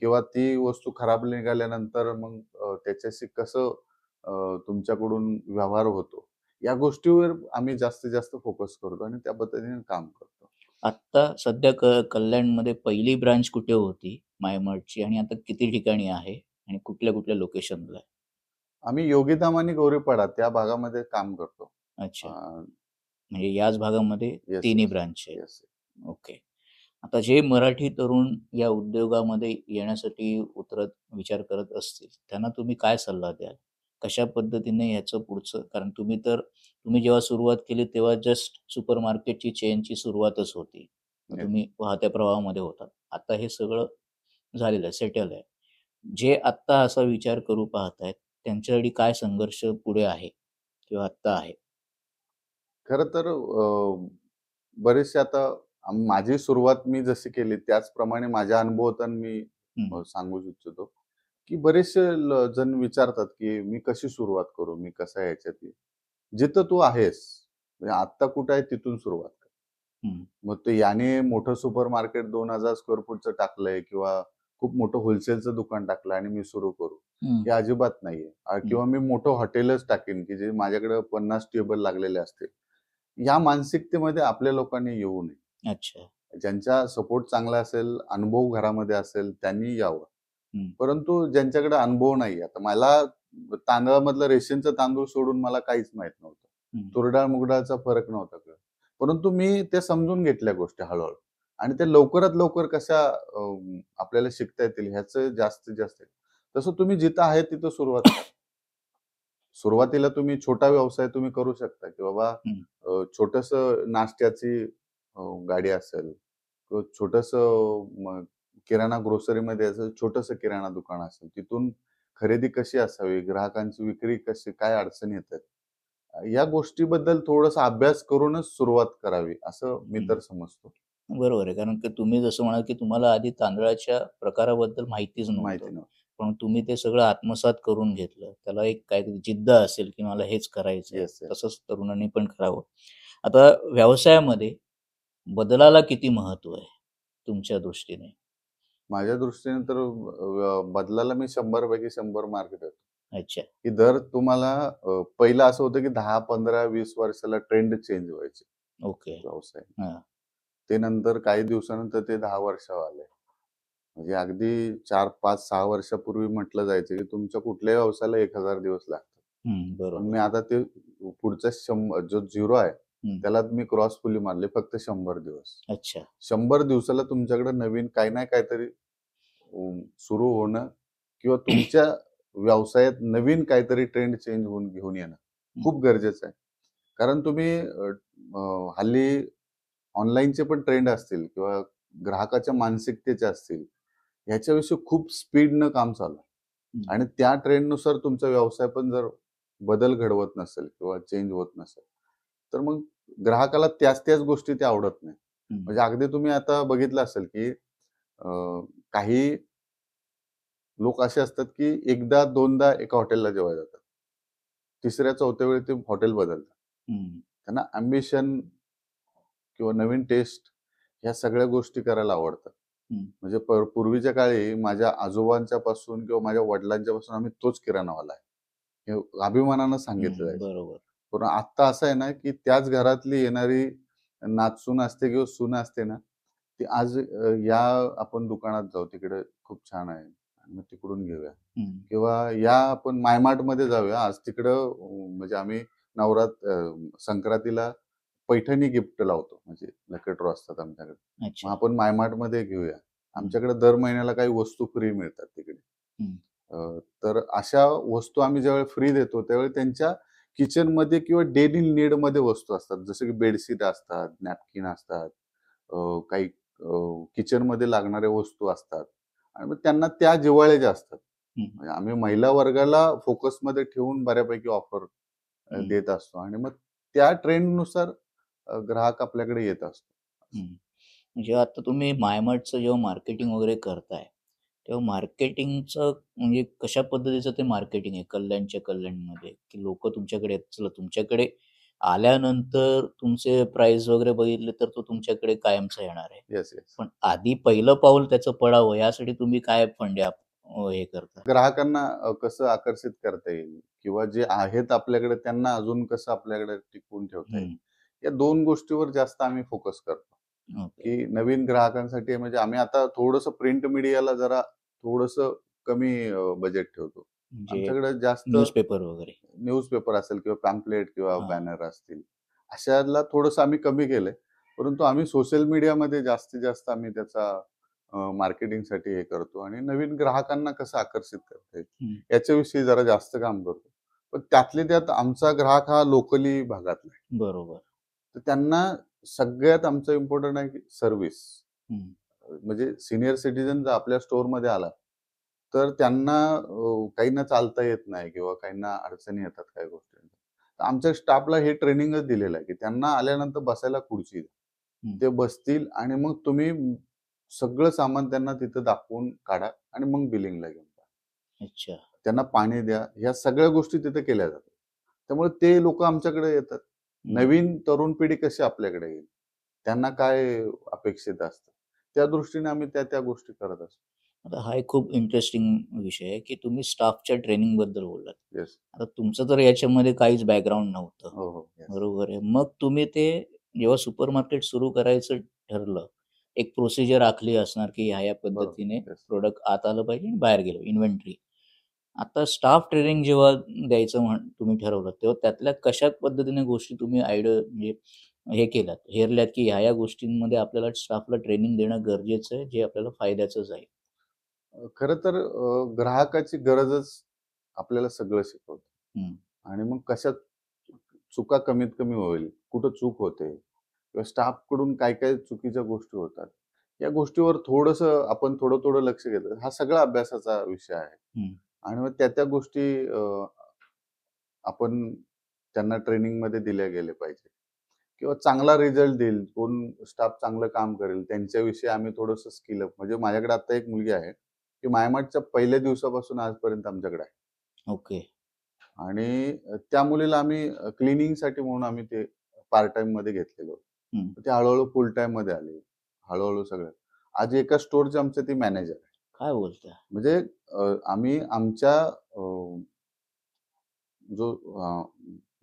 किंवा ती वस्तू खराब निघाल्यानंतर मग त्याच्याशी कसं तुमच्याकडून व्यवहार होतो, या गोष्टीवर आम्ही जास्तीत जास्त फोकस करतो आणि त्या पद्धतीने काम करतो. आता सध्या कल्याणमध्ये पहिली ब्रांच कुठे होती मायमार्टची आणि आता किती ठिकाणी आहे आणि कुठल्या कुठल्या लोकेशनला आहे? आम्ही योगीधाम आणि गौरीपाडा त्या भागामध्ये काम करतो. अच्छा, म्हणजे याच भागामध्ये तिन्ही ब्रांच आहे. ओके. आता जे मराठी तरुण या उद्योगामध्ये येण्यासाठी उतरत विचार करत असतील त्यांना तुम्ही काय सल्ला द्याल? कशा पद्धतीने ह्याचं पुढचं, कारण तुम्ही जेव्हा सुरुवात केली तेव्हा जस्ट सुपर मार्केटची चेनची सुरुवातच होती. तुम्ही वाहत्या प्रवाहामध्ये होता. आता हे सगळं झालेलं आहे, सेटल आहे. जे आत्ता असा विचार करू पाहतायत त्यांच्यासाठी काय संघर्ष पुढे आहे किंवा आत्ता आहे? खरं तर बरेचसे आता माझी सुरुवात मी जशी केली त्याचप्रमाणे माझ्या अनुभवातून मी सांगू इच्छितो की बरेचसे जण विचारतात की मी कशी सुरुवात करू, मी कसं याच्यात जिथं तू आहेस म्हणजे आत्ता कुठं आहे तिथून सुरुवात कर. मग ते याने मोठं सुपर मार्केट 2000 स्क्वेअर फूटचं टाकलंय किंवा खूप मोठं होलसेलचं दुकान टाकलं आणि मी सुरू करू, हे अजिबात नाहीये. किंवा मी मोठं हॉटेलच टाकेन की जे माझ्याकडे 50 टेबल लागलेले असतील. या मानसिकतेमध्ये आपल्या लोकांनी येऊ नये. अच्छा. ज्यांचा सपोर्ट चांगला असेल, अनुभव घरामध्ये असेल त्यांनी यावं. परंतु ज्यांच्याकडे अनुभव नाही, आता मला तांदळामधलं रेशनचं तांदूळ सोडून मला काहीच माहित नव्हतं. तुरडाळ मुगडाळचा फरक नव्हता कळत. परंतु मी ते समजून घेतल्या गोष्टी हळूहळू आणि ते लवकरात लवकर कशा आपल्याला शिकता येतील ह्याचं जास्तीत जास्त. तसं तुम्ही जिथं आहे तिथं सुरुवात करा. सुरुवातीला तुम्ही छोटा व्यवसाय तुम्ही करू शकता की बाबा छोटस नाश्त्याची गाडी असेल किंवा छोटस किराणा ग्रोसरीमध्ये असेल, छोटस किराणा दुकान असेल, तिथून खरेदी कशी असावी, ग्राहकांची विक्री कशी, काय अडचणी येतात, या गोष्टीबद्दल थोडासा अभ्यास करूनच सुरुवात करावी असं मी तर समजतो. बरोबर आहे, कारण की तुम्ही जसं म्हणाल की तुम्हाला आधी तांदळाच्या प्रकाराबद्दल माहितीच माहिती नव्हतं, पण तुम्ही ते सगळं आत्मसात करून घेतलं. त्याला एक काहीतरी जिद्द असेल की मला हेच करायचं आहे. तसंच तरुणांनी पण करावं. आता व्यवसायामध्ये बदलाला किती महत्व आहे तुमच्या दृष्टीने? माझ्या दृष्टीने तर बदलाला मी 100 पैकी 100 मार्क देतो. अच्छा. की दर तुम्हाला पहिलं असं होतं की 10, 15, 20 वर्षाला ट्रेंड चेंज व्हायचे. ओके. व्यवसाय. ते नंतर काही दिवसानंतर ते 10 वर्षावर आले. म्हणजे अगदी 4, 5, 6 वर्षापूर्वी म्हटलं जायचं की तुमच्या कुठल्याही व्यवसायाला 1000 दिवस लागतात. पण मी आता ते पुढचा 100 जो 0 आहे त्याला मी क्रॉसफुली मारले फक्त 100 दिवस. अच्छा. 100 दिवसाला तुमच्याकडे नवीन काही ना काहीतरी सुरू होणं किंवा तुमच्या व्यवसायात नवीन काहीतरी ट्रेंड चेंज होऊन घेऊन येणं खूप गरजेचं आहे. कारण तुम्ही हल्ली ऑनलाईनचे पण ट्रेंड असतील किंवा ग्राहकाच्या मानसिकतेचे असतील, ह्याच्याविषयी खूप स्पीडनं काम चालू आहे आणि त्या ट्रेंडनुसार तुमचा व्यवसाय पण जर बदल घडवत नसेल किंवा चेंज होत नसेल तर मग ग्राहकाला त्याच गोष्टी ते आवडत नाही. म्हणजे अगदी तुम्ही आता बघितलं असेल की काही लोक असे असतात की एकदा दोनदा एका हॉटेलला जेवायला जातात, तिसऱ्या चौथ्या वेळी ते हॉटेल बदलतात. त्यांना अम्बिशन किंवा नवीन टेस्ट ह्या सगळ्या गोष्टी करायला आवडतात. म्हणजे पूर्वीच्या काळी माझ्या आजोबांच्या पासून किंवा माझ्या वडिलांच्या पासून आम्ही तोच किराणावाला आहे हे अभिमानानं सांगितलं जायचं. बरोबर. पण आता असं आहे ना की त्याच घरातली येणारी नातसून असते किंवा सून असते ना, ती आज या आपण दुकानात जाऊ, तिकडे खूप छान आहे मग तिकडून घेऊया किंवा या आपण मायमार्ट मध्ये जाऊया, आज तिकडं म्हणजे आम्ही संक्रांतीला पैठणी गिफ्ट लावतो, म्हणजे लकी ड्रॉ असतात आमच्याकडे. मग आपण मायमार्ट मध्ये घेऊया, आमच्याकडे दर महिन्याला काही वस्तू फ्री मिळतात तिकडे. तर अशा वस्तू आम्ही ज्यावेळी फ्री देतो त्यावेळी त्यांच्या किचन मध्ये किंवा डेली नीड मध्ये वस्तू असतात, जसं की बेडशीट असतात, नॅपकिन असतात, काही किचन मध्ये लागणाऱ्या वस्तू असतात आणि मग त्यांना त्या जिव्हाळ्याच्या असतात. म्हणजे आम्ही महिला वर्गाला फोकस मध्ये ठेवून बऱ्यापैकी ऑफर देत असतो आणि मग त्या ट्रेंडनुसार ग्राहक आपल्याकडे येत असतो. जेव्हा आता तुम्ही मायमार्टचं जेव्हा मार्केटिंग वगैरे करताय तेव्हा मार्केटिंगचं म्हणजे कशा पद्धतीचं ते मार्केटिंग आहे कल्याणमध्ये, की लोक तुमच्याकडे चला तुमच्याकडे आल्यानंतर तुमचे प्राइस वगैरे बघितले तर तो तुमच्याकडे कायमचा येणार आहे. Yes yes. पण आधी पहिलं पाऊल त्याचं पडावं यासाठी तुम्ही काय फंडे हे करता? ग्राहकांना कसं आकर्षित करता येईल किंवा जे आहेत आपल्याकडे त्यांना अजून कसं आपल्याकडे टिकवून ठेवता येईल, या 2 गोष्टीवर जास्त आम्ही फोकस करतो. ओके. की नवीन ग्राहकांसाठी म्हणजे आम्ही आता थोडंसं प्रिंट मीडियाला जरा थोडंसं कमी बजेट ठेवतो. म्हणजे आमच्याकडे जास्त न्यूजपेपर वगैरे. न्यूजपेपर असेल किंवा पॅम्पलेट किंवा हां. बॅनर असतील, अशाला थोडंसं आम्ही कमी केलंय. परंतु आम्ही सोशल मीडियामध्ये जास्तीत जास्त आम्ही त्याचा मार्केटिंगसाठी हे करतो आणि नवीन ग्राहकांना कसं आकर्षित करता येईल याच्याविषयी जरा जास्त काम करतो. पण त्यातल्या त्यात आमचा ग्राहक हा लोकली भागातला आहे. बरोबर. तर त्यांना सगळ्यात आमचं इम्पॉर्टंट आहे की सर्व्हिस. म्हणजे सीनियर सिटीझन जर आपल्या स्टोअरमध्ये आला, तर त्यांना काहींना चालता येत नाही किंवा काहींना अडचणी येतात काही गोष्टी. तर आमच्या स्टाफला हे ट्रेनिंगच दिलेलं आहे, की त्यांना आल्यानंतर बसायला खुर्ची द्या. ते बसतील आणि मग तुम्ही सगळं सामान त्यांना तिथं दाखवून काढा आणि मग बिलिंगला घेऊन जा. अच्छा. त्यांना पाणी द्या. ह्या सगळ्या गोष्टी तिथे केल्या जातात. त्यामुळे ते लोकं आमच्याकडे येतात. नवीन तरुण पिढी कशी आपल्याकडे येईल? त्यांना काय अपेक्षित असतं? त्या दृष्टीने आम्ही त्या गोष्टी करत असतो. आता हा एक खूप इंटरेस्टिंग विषय आहे, की तुम्ही स्टाफच्या ट्रेनिंगबद्दल बोललात. येस. आता तुमचं तर याच्यामध्ये काहीच बॅकग्राऊंड नव्हतं. हो, हो. येस. बरोबर आहे. मग तुम्ही ते जेव्हा सुपरमार्केट सुरू करायचं ठरलं, एक प्रोसिजर आखली असणार, की ह्या बरोबर. पद्धतीने येस. प्रोडक्ट आत आलं पाहिजे आणि बाहेर गेलं इन्व्हेंटरी. आता स्टाफ ट्रेनिंग जेव्हा द्यायचं तुम्ही ठरवलं, तेव्हा त्यातल्या कशा पद्धतीने गोष्टी तुम्ही आयडिया म्हणजे हे केल्यात, हेरल्यात, की ह्या गोष्टींमध्ये आपल्याला स्टाफला ट्रेनिंग देणं गरजेचं आहे, जे आपल्याला फायद्याचं जाईल? खरं तर ग्राहकाची गरजच आपल्याला सगळं शिकवते. हं. आणि मग कशात चुका कमीत कमी होईल, कुठं चूक होते किंवा स्टाफकडून काय-काय चुकीच्या गोष्टी होतात. या गोष्टीवर थोडंसं आपण थोडं-थोडं लक्ष घेतलं. हा सगळा अभ्यासाचा विषय आहे. हं. आणि मग त्या गोष्टी आपण त्यांना ट्रेनिंगमध्ये दिल्या गेल्या पाहिजे किंवा चांगला रिझल्ट देईल, कोण स्टाफ चांगलं काम करेल, त्यांच्याविषयी आम्ही थोडंसं स्किल अप म्हणजे माझ्याकडे आता एक मुलगी आहे, ती मायमार्टच्या पहिल्या दिवसापासून आजपर्यंत आमच्याकडे आहे. ओके. आणि त्या मुलीला आम्ही क्लिनिंगसाठी म्हणून आम्ही ते पार्ट टाईममध्ये घेतलेलं होतं. हं. ती हळू-हळू फुल टाईममध्ये आली. हळू सगळं. आज एका स्टोअरचे आमचे ती मॅनेजर आहे. काय बोलताय? म्हणजे आम्ही आमच्या जो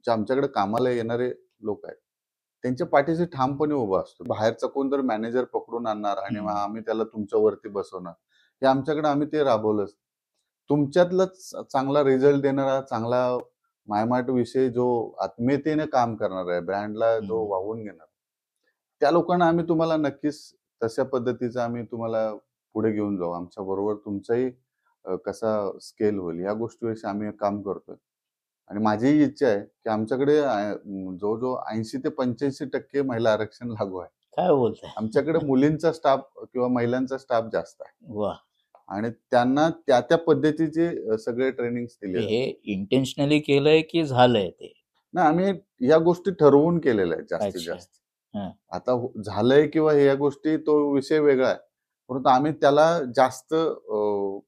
जे आमच्याकडे कामाला येणारे लोक आहेत, त्यांच्या पाठीशी ठामपणे उभा असतो. बाहेरचा कोण जर मॅनेजर पकडून आणणार आणि मग आम्ही त्याला तुमच्यावरती बसवणार. हे आमच्याकडे आम्ही ते राबवलंच. तुमच्यातलाच चांगला रिझल्ट देणारा, चांगला मायमार्ट विषयी जो आत्मीयतेने काम करणार आहे, ब्रँडला जो वाहून घेणार, त्या लोकांना आम्ही तुम्हाला नक्कीच तशा पद्धतीचं आम्ही तुम्हाला पुढे घेऊन जाऊ. आमच्याबरोबर तुमचाही कसा स्केल होईल, या गोष्टीविषयी आम्ही काम करतोय. आणि माझीही इच्छा आहे, की आमच्याकडे जवळ-जवळ 80 ते 85% महिला आरक्षण लागू आहे. काय बोलताय? आमच्याकडे मुलींचा स्टाफ किंवा महिलांचा स्टाफ जास्त आहे. वाह! आणि त्यांना त्या पद्धतीचे सगळे ट्रेनिंग्स दिले हे जातात. इंटेन्शनली केलंय की झालंय ते? नाही, आम्ही या गोष्टी ठरवून केलेल्या आहेत जास्तीत अच्छा. जास्त. हां. आता झालंय किंवा या गोष्टी तो विषय वेगळा आहे. परंतु आम्ही त्याला जास्त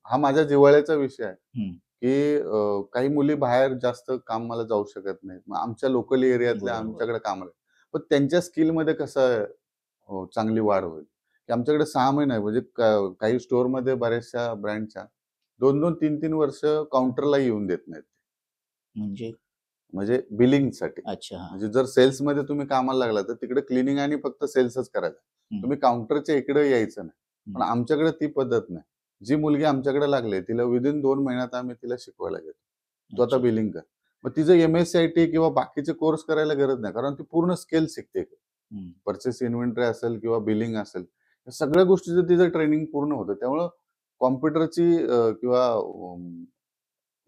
हा माझ्या जिव्हाळ्याचा विषय आहे, हं. की काही मुली बाहेर जास्त कामाला जाऊ शकत नाहीत. मग आमच्या लोकल एरियातल्या बरोबर. आमच्याकडे कामाला आहेत. पण त्यांच्या स्किलमध्ये कसं चांगली वाढ होईल, की आमच्याकडे 6 महिने म्हणजे काही स्टोअरमध्ये बऱ्याचशा ब्रँडच्या 2-2, 3-3 वर्ष काउंटरला येऊन देत नाहीत. म्हणजे? म्हणजे बिलिंगसाठी. अच्छा. हां. म्हणजे जर सेल्समध्ये तुम्ही कामाला लागला, तर तिकडे क्लिनिंग आणि फक्त सेल्सच करायचं. हं. तुम्ही काउंटरच्या इकडे यायचं नाही. पण हं. आमच्याकडे ती पद्धत नाही. जी मुलगी आमच्याकडे लागली, तिला विदिन 2 महिन्यात आम्ही तिला शिकवायला घेतो. तू आता अच्छा. बिलिंग कर. मग तिचं एम-एस-सी-आय-टी किंवा बाकीचे कोर्स करायला गरज नाही. कारण ती पूर्ण स्किल शिकते. हं. पर्चेस इन्व्हेंटरी असेल किंवा बिलिंग असेल. या सगळ्या गोष्टीचं तिचं ट्रेनिंग पूर्ण होतं. त्यामुळं कॉम्प्युटरची किंवा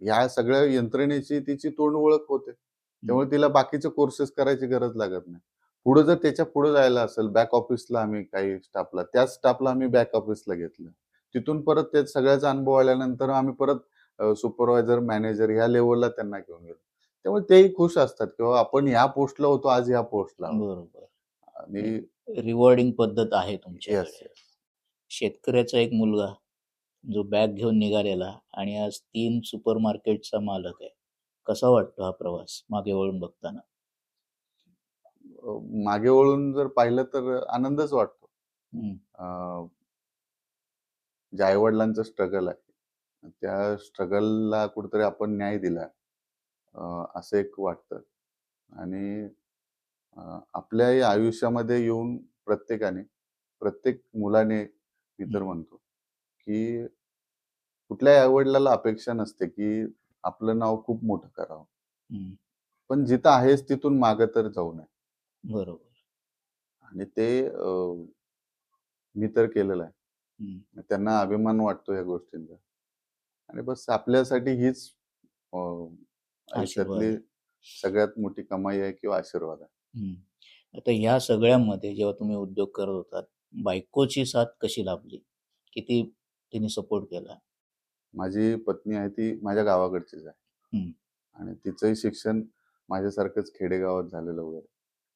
ह्या सगळ्या यंत्रणेची तिची तोंड ओळख होते. त्यामुळे तिला बाकीचे कोर्सेस करायची गरज लागत नाही. पुढे जर त्याच्या पुढे जायला असेल, बॅक ऑफिसला आम्ही काही स्टाफला, त्याच स्टाफला आम्ही बॅक ऑफिसला घेतलं. तिथून परत त्या सगळ्याचा अनुभव आल्यानंतर आम्ही परत सुपरवायझर, मॅनेजर ह्या लेव्हलला त्यांना घेऊन गेलो. त्यामुळे तेही खुश असतात किंवा आपण ह्या पोस्टला होतो, आज ह्या पोस्टला आहोत. बरोबर. आणि रिवॉर्डिंग पद्धत आहे येस, तुमच्याकडे. येस. शेतकऱ्याचा एक मुलगा जो बॅग घेऊन निघालेला आणि आज 3 सुपरमार्केटचा मालक आहे. कसा वाटतो हा प्रवास मागे वळून बघताना? मागे वळून जर पाहिलं तर आनंदच वाटतो. जे आईवडिलांचं स्ट्रगल आहे त्या स्ट्रगलला कुठेतरी आपण न्याय दिला असं एक वाटतं. आणि आपल्याही आयुष्यामध्ये येऊन प्रत्येक मुलाने मी तर म्हणतो की कुठल्याही आईवडिलाला अपेक्षा नसते की आपलं नाव खूप मोठं करावं, पण जिथं आहेच तिथून मागं तर जाऊ नये. बरोबर. आणि ते मी तर केलेलं आहे. त्यांना अभिमान वाटतो या गोष्टींचा. आणि बस आपल्यासाठी हीच आशीर्वाद आयुष्यातली आहे. सगळ्यात मोठी कमाई आहे किंवा आशीर्वाद आहे. आता ह्या सगळ्यामध्ये जेव्हा तुम्ही उद्योग करत होतात, बायकोची साथ कशी लाभली? किती तिने सपोर्ट केला? माझी पत्नी आहे ती माझ्या गावाकडचीच आहे. आणि तिचंही शिक्षण माझ्यासारखंच खेडेगावात झालेलं वगैरे,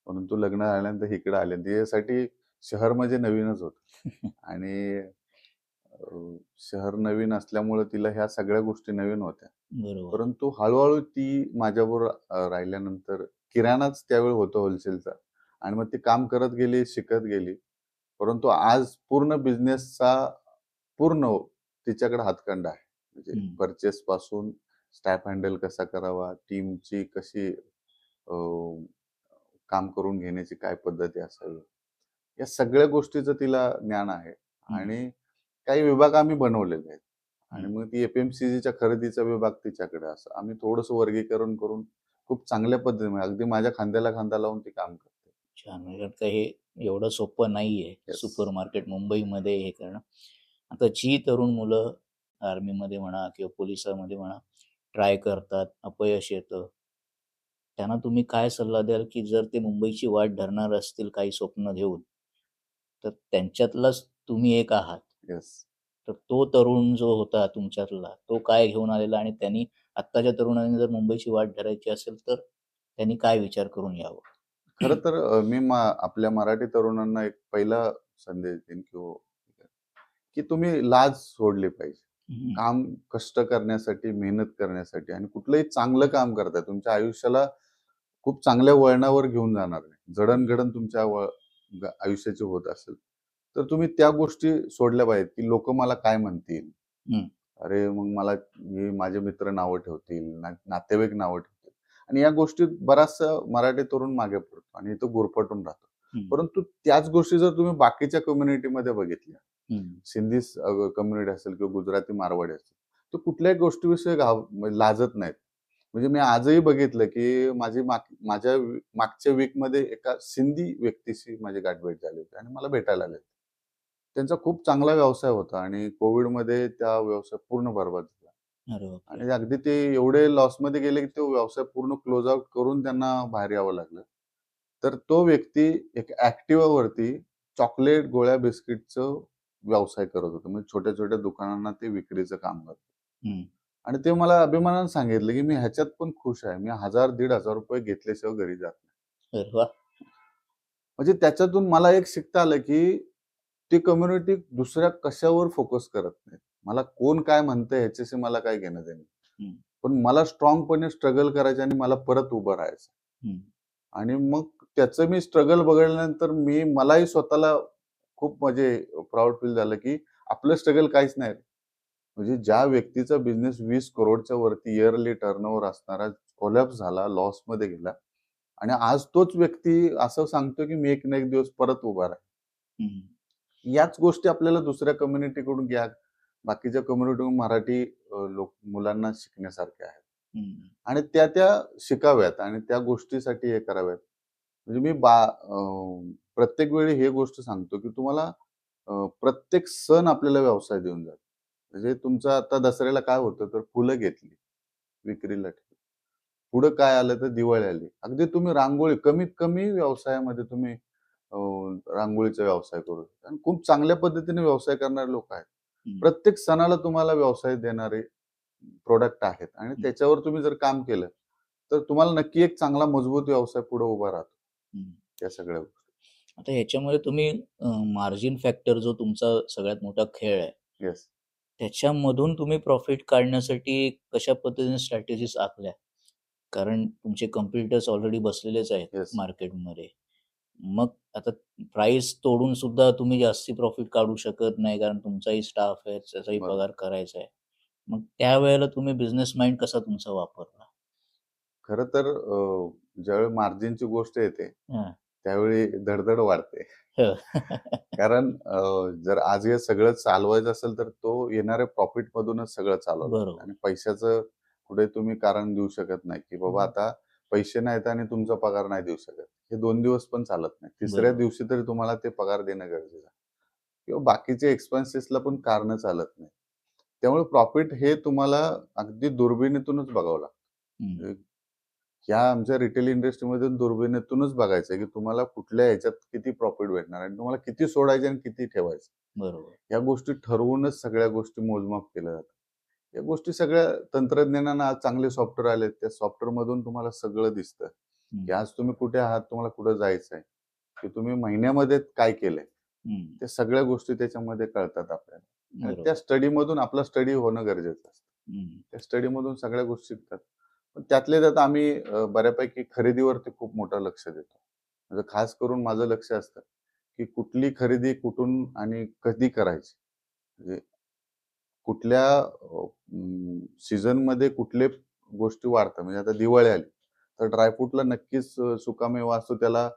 परंतु लग्न झाल्यानंतर इकडे आले. तिच्यासाठी शहर म्हणजे नवीनच होतं. आणि शहर नवीन असल्यामुळे तिला ह्या सगळ्या गोष्टी नवीन होत्या. बरोबर. परंतु हळूहळू ती माझ्याबरोबर राहिल्यानंतर किराणाच त्यावेळी होतं होलसेलचा, आणि मग ती काम करत गेली, शिकत गेली. परंतु आज पूर्ण बिझनेसचा पूर्ण तिच्याकडे हातखंडा आहे. म्हणजे परचेस पासून स्टॅफ हँडल कसा करावा, टीमची कशी काम करून घेण्याची काय पद्धती असावी, या सगळ्या गोष्टीचं तिला ज्ञान आहे. आणि काही विभाग आम्ही बनवलेले आहेत. आणि मग ती FMCG खरेदीचा विभाग तिच्याकडे, असं आम्ही थोडंसं वर्गीकरण करून खूप चांगल्या पद्धतीने अगदी माझ्या खांद्याला खांदा लावून ती काम करते. छान. म्हणजे आता हे एवढं सोपं नाहीये सुपर मार्केट मुंबईमध्ये हे करणं. आता जी तरुण मुलं आर्मीमध्ये म्हणा किंवा पोलिसामध्ये म्हणा ट्राय करतात, अपयश येतं, त्यांना तुम्ही काय सल्ला द्याल की जर ते मुंबईची वाट धरणार असतील काही स्वप्न घेऊन, तर त्यांच्यातलाच तुम्ही एक आहात. येस. तर तो तरुण जो होता तुमच्यातला, तो काय घेऊन आलेला आणि त्यांनी आत्ताच्या तरुणांनी जर मुंबईची वाट धरायची असेल तर त्यांनी काय विचार करून यावं? खरं तर मी आपल्या मराठी तरुणांना एक पहिला संदेश देईन की तुम्ही लाज सोडली पाहिजे. काम कष्ट करण्यासाठी, मेहनत करण्यासाठी, आणि कुठलंही चांगलं काम करताय तुमच्या आयुष्याला खूप चांगल्या वळणावर घेऊन जाणार नाही, जडणघडण तुमच्या आयुष्याची होत असेल तर तुम्ही त्या गोष्टी सोडल्या पाहिजेत की लोक मला काय म्हणतील. अरे मग मला माझे मित्र नावं ठेवतील, नातेवाईक नावं ठेवतील, आणि या गोष्टीत बराचसा मराठी तरुण मागे पडतो आणि तो गुरफटून राहतो. परंतु त्याच गोष्टी जर तुम्ही बाकीच्या कम्युनिटीमध्ये बघितल्या, सिंधी कम्युनिटी असेल किंवा गुजराती मारवाडी असेल, तर कुठल्याही गोष्टीविषयी लाजत नाहीत. म्हणजे मी आजही बघितलं की माझ्या मागच्या वीकमध्ये एका सिंधी व्यक्तीशी माझी गाठभेट झाली होती आणि मला भेटायला आले. त्यांचा खूप चांगला व्यवसाय होता आणि कोविडमध्ये त्या व्यवसाय पूर्ण बरबाद झाला. आणि अगदी ते एवढे लॉसमध्ये गेले की तो व्यवसाय पूर्ण क्लोज आउट करून त्यांना बाहेर यावं लागलं. तर तो व्यक्ती एक ऍक्टिव्हावरती चॉकलेट, गोळ्या, बिस्किटचं व्यवसाय करत होता. म्हणजे छोट्या छोट्या दुकानांना ते विक्रीचं काम करत. आणि ते मला अभिमानाने सांगितलं की मी ह्याच्यात पण खुश आहे. मी 1000-1500 रुपये घेतल्याशिवाय घरी जात नाही. म्हणजे त्याच्यातून मला एक शिकता आलं की ती कम्युनिटी दुसऱ्या कशावर फोकस करत नाही. मला कोण काय म्हणतंय ह्याच्याशी मला काय घेणं देणं, पण मला स्ट्रॉंगपणे स्ट्रगल करायचं आणि मला परत उभं राहायचं. आणि मग त्याचं मी स्ट्रगल बघितल्यानंतर मलाही स्वतःला खूप म्हणजे प्राऊड फील झालं की आपलं स्ट्रगल काहीच नाही. म्हणजे ज्या व्यक्तीचा बिझनेस 20 करोडच्या वरती इयरली टर्नओव्हर असणारा कोलॅप्स झाला, लॉस मध्ये गेला, आणि आज तोच व्यक्ती असं सांगतो की मी एक ना एक दिवस परत उभा राहील. याच गोष्टी आपल्याला दुसऱ्या कम्युनिटीकडून घ्या, बाकीच्या कम्युनिटीकडून मराठी मुलांना शिकण्यासारख्या आहेत आणि त्या शिकाव्यात आणि त्या गोष्टीसाठी हे कराव्यात. म्हणजे मी प्रत्येक वेळी हे गोष्ट सांगतो की तुम्हाला प्रत्येक सण आपल्याला व्यवसाय देऊन जातो. म्हणजे तुमचं आता दसऱ्याला काय होतं तर फुलं घेतली विक्रीला ठेवली, पुढे काय आलं तर दिवाळी आली, अगदी तुम्ही रांगोळी कमीत कमी व्यवसायामध्ये तुम्ही रांगोळीचा व्यवसाय करू शकता आणि खूप चांगल्या पद्धतीने व्यवसाय करणारे लोक आहेत. प्रत्येक सणाला तुम्हाला व्यवसाय देणारे प्रोडक्ट आहेत आणि त्याच्यावर तुम्ही जर काम केलं तर तुम्हाला नक्की एक चांगला मजबूत व्यवसाय पुढे उभा राहतो. या सगळ्या गोष्टी आता ह्याच्यामध्ये तुम्ही मार्जिन फॅक्टर जो तुमचा सगळ्यात मोठा खेळ आहे, येस, त्याच्यामधून तुम्ही प्रॉफिट काढण्यासाठी कशा पद्धतीने स्ट्रॅटेजीज आखल्या? कारण तुमचे कॉम्पिटिटर्स ऑलरेडी बसलेलेच आहेत येस. मार्केटमध्ये. मग आता प्राइस तोडून सुद्धा तुम्ही जास्ती प्रॉफिट काढू शकत नाही, कारण तुमचाही स्टाफ आहे, त्याचाही बरोबर. पगार करायचा आहे. मग त्यावेळेला तुम्ही बिझनेस माइंड कसा तुमचा वापरला? खरं तर ज्यावेळी मार्जिनची गोष्ट येते, हां. त्यावेळी धडधड वाढते. हो. कारण जर आज हे सगळं चालवायचं असेल, तर तो येणाऱ्या प्रॉफिटमधूनच सगळं चालवावं लागतं बरोबर. आणि पैशाचं कुठे तुम्ही कारण देऊ शकत नाही, की बाबा आता पैसे नाहीत आणि तुमचा पगार नाही देऊ शकत. हे 2 दिवस पण चालत नाही. तिसऱ्या बरोबर. दिवशी तरी तुम्हाला ते पगार देणं गरजेचं आहे किंवा बाकीचे एक्सपेन्सेसला पण कारणं चालत नाही. त्यामुळे प्रॉफिट हे तुम्हाला अगदी दुर्बिणीतूनच बघावं हं. लागतं. या आमच्या रिटेल इंडस्ट्रीमधून दुर्बिणीतूनच बघायचं आहे, की तुम्हाला कुठल्या ह्याच्यात किती प्रॉफिट भेटणार आणि तुम्हाला किती सोडायचे आणि किती ठेवायचं. बरोबर. या गोष्टी ठरवूनच सगळ्या गोष्टी मोजमाप केल्या जातात. या गोष्टी सगळ्या तंत्रज्ञानानं आज चांगले सॉफ्टवेअर आलेत. त्या सॉफ्टवेअरमधून तुम्हाला सगळं दिसतं, हं. की आज तुम्ही कुठे आहात, तुम्हाला कुठं जायचं आहे, की तुम्ही महिन्यामध्ये काय केलंय. हं. त्या सगळ्या गोष्टी त्याच्यामध्ये कळतात आपल्याला आणि त्या बरोबर. स्टडीमधून आपला स्टडी होणं गरजेचं असतं. हं. त्या स्टडीमधून सगळ्या गोष्टी शिकतात. पण त्यातल्या त्यात आम्ही बऱ्यापैकी खरेदीवरती खूप मोठं लक्ष देतो. म्हणजे खास करून माझं लक्ष असतं, की कुठली खरेदी कुठून आणि कधी करायची. म्हणजे कुठल्या सीझनमध्ये कुठले गोष्टी वाढतात. म्हणजे आता दिवाळी आली, तर ड्रायफ्रूटला नक्कीच सुकामेवा असतो त्याला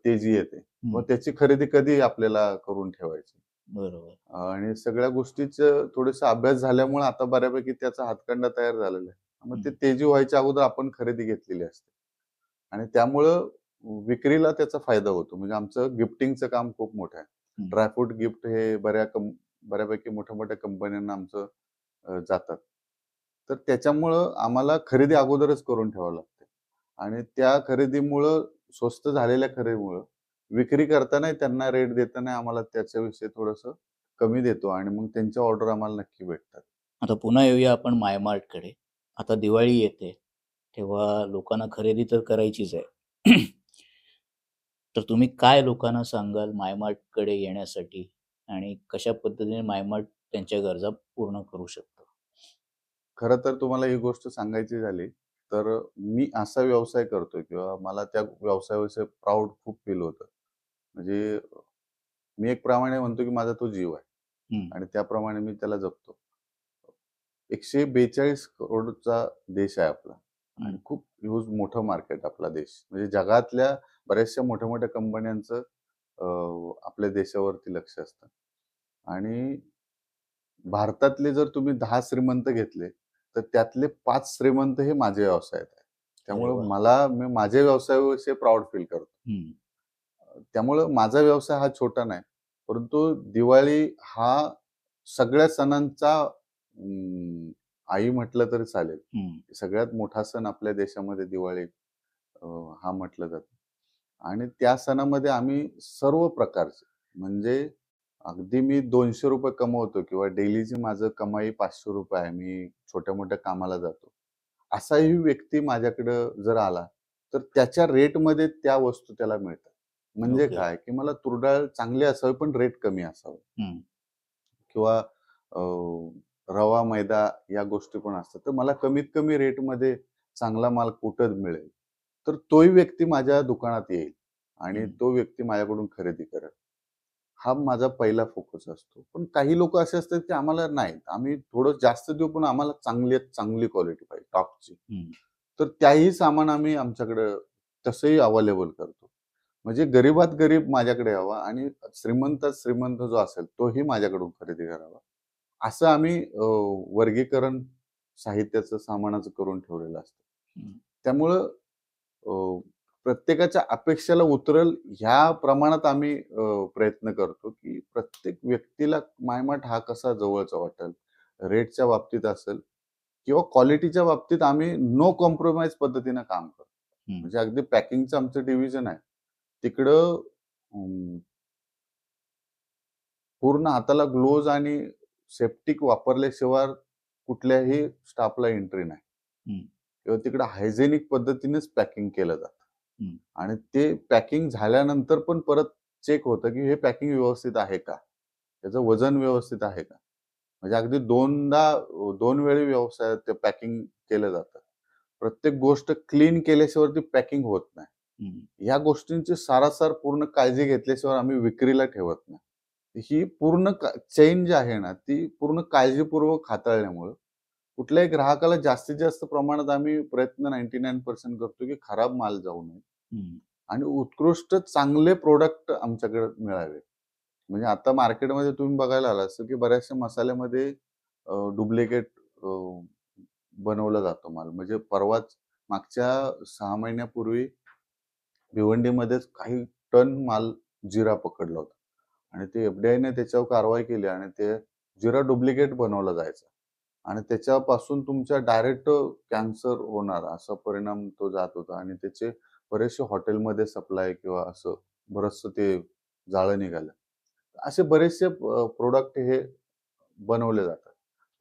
तेजी येते. हं. मग त्याची खरेदी कधी आपल्याला करून ठेवायची. बरोबर. आणि सगळ्या गोष्टीचं थोडासा अभ्यास झाल्यामुळे आता बऱ्यापैकी त्याचा हातखंडा तयार झालेला आहे. मग ते हं. तेजी व्हायच्या अगोदर आपण खरेदी घेतलेली असते आणि त्यामुळं विक्रीला त्याचा फायदा होतो. म्हणजे आमचं गिफ्टिंगचं काम खूप मोठं आहे. हं. ड्रायफ्रूट गिफ्ट हे बऱ्यापैकी मोठ्या-मोठ्या कंपन्यांना आमचं जातात. तर त्याच्यामुळं आम्हाला खरेदी अगोदरच करून ठेवावी लागते आणि त्या खरेदीमुळं स्वस्त झालेल्या खरेदीमुळं विक्री करतानाही त्यांना रेट देताना आम्हाला त्याच्याविषयी थोडंसं कमी देतो आणि मग त्यांच्या ऑर्डर आम्हाला नक्की भेटतात. आता पुन्हा येऊया आपण मायमार्टकडे. आता दिवाळी येते, तेव्हा लोकांना खरेदी तर करायचीच आहे. तर तुम्ही काय लोकांना सांगाल मायमार्टकडे येण्यासाठी आणि कशा पद्धतीने मायमार्ट त्यांच्या गरजा पूर्ण करू शकतं? खरं तर तुम्हाला ही गोष्ट सांगायची झाली, तर मी असा व्यवसाय करतोय किंवा मला त्या व्यवसायाविषयी प्राउड खूप फील होतं. म्हणजे मी एक प्रमाणे म्हणतो, की माझा तो जीव आहे हं. आणि त्याप्रमाणे मी त्याला जपतो. 142 करोडचा देश आहे आपला हं. आणि खूप ह्यूज मोठं मार्केट आपला देश. म्हणजे जगातल्या बऱ्याचशा मोठ्या-मोठ्या कंपन्यांचं आपल्या देशावरती लक्ष असतं आणि भारतातले जर तुम्ही 10 श्रीमंत घेतले, तर त्यातले 5 श्रीमंत हे माझ्या व्यवसायात आहेत. अरे त्यामुळं वाह! मी माझ्या व्यवसायाविषयी प्राउड फील करतो. हं. त्यामुळं माझा व्यवसाय हा छोटा नाही. परंतु दिवाळी हा सगळ्या सणांचा आई म्हटलं तरी चालेल. हं. सगळ्यात मोठा सण आपल्या देशामध्ये दिवाळी अ, हा म्हटलं जातं. आणि त्या सणामध्ये आम्ही सर्व प्रकारचे म्हणजे अगदी मी ₹200 कमवतो किंवा डेलीची माझं कमाई ₹500 आहे. मी छोट्या-मोठ्या कामाला जातो. असाही व्यक्ती माझ्याकडं जर आला, तर त्याच्या रेटमध्ये त्या वस्तू त्याला मिळतात. म्हणजे ओके. काय, की मला तूर डाळ चांगली असावी, पण रेट कमी असावा हं. किंवा अ, रवा, मैदा या गोष्टी पण असतात. तर मला कमीत कमी रेटमध्ये चांगला माल कुठं मिळेल, तर तोही व्यक्ती माझ्या दुकानात येईल आणि हं. तो व्यक्ती माझ्याकडून खरेदी करेल. हा माझा पहिला फोकस असतो. पण काही लोकं असे असतात, की आम्हाला नाही, आम्ही थोडं जास्त देऊ, पण आम्हाला चांगली क्वालिटी पाहिजे टॉपची. हं. तर त्याही सामान आम्ही आमच्याकडं तसंही अवेलेबल करतो. म्हणजे गरीबात गरीब माझ्याकडे यावा आणि श्रीमंतात श्रीमंत जो असेल, तोही माझ्याकडून खरेदी करावा. असं आम्ही वर्गीकरण साहित्याचं, सामानाचं करून ठेवलेलं असतं. हं. त्यामुळं अ, प्रत्येकाच्या अपेक्षेला उतरेल ह्या प्रमाणात आम्ही प्रयत्न करतो, की प्रत्येक व्यक्तीला मायमाट हा कसा जवळचा वाटेल. रेटच्या बाबतीत असेल किंवा क्वालिटीच्या बाबतीत आम्ही नो कॉम्प्रोमाईज पद्धतीनं काम करतो. हं. म्हणजे अगदी पॅकिंगचं आमचं डिव्हिजन आहे. तिकडं पूर्ण हाताला ग्लोव्हज आणि सेप्टिक वापरल्याशिवाय कुठल्याही स्टाफला एंट्री नाही हं. किंवा तिकडे हायजेनिक पद्धतीनेच पॅकिंग केलं जातं. हं. आणि ते पॅकिंग झाल्यानंतर पण परत चेक होतं, की हे पॅकिंग व्यवस्थित आहे का? त्याचं वजन व्यवस्थित आहे का? म्हणजे अगदी 2 वेळी व्यवसायात ते पॅकिंग केलं जातं. प्रत्येक गोष्ट क्लीन केल्याशिवाय ती पॅकिंग होत नाही. ह्या गोष्टींची सारासार पूर्ण काळजी घेतल्याशिवाय आम्ही विक्रीला ठेवत नाही. ही पूर्ण चेन जी आहे ना, ती पूर्ण काळजीपूर्वक हाताळल्यामुळं कुठल्याही ग्राहकाला जास्तीत जास्त प्रमाणात आम्ही प्रयत्न 99% करतो की खराब माल जाऊ नये आणि उत्कृष्ट चांगले प्रोडक्ट आमच्याकडे मिळावे. म्हणजे आता मार्केटमध्ये तुम्ही बघायला आला असेल की बऱ्याचशा मसाल्यामध्ये डुप्लिकेट बनवला जातो माल. म्हणजे परवाच मागच्या 6 महिन्यापूर्वी भिवंडीमध्येच काही टन माल जिरा पकडला होता आणि ते एफडीआयने त्याच्यावर कारवाई केली आणि ते जिरा डुप्लिकेट बनवला जायचा आणि त्याच्यापासून तुमच्या डायरेक्ट कॅन्सर होणार असा परिणाम तो जात होता आणि त्याचे बरेचसे हॉटेलमध्ये सप्लाय किंवा असं बरचसं ते जाळं निघालं. असे बरेचसे प्रोडक्ट हे बनवले जातात.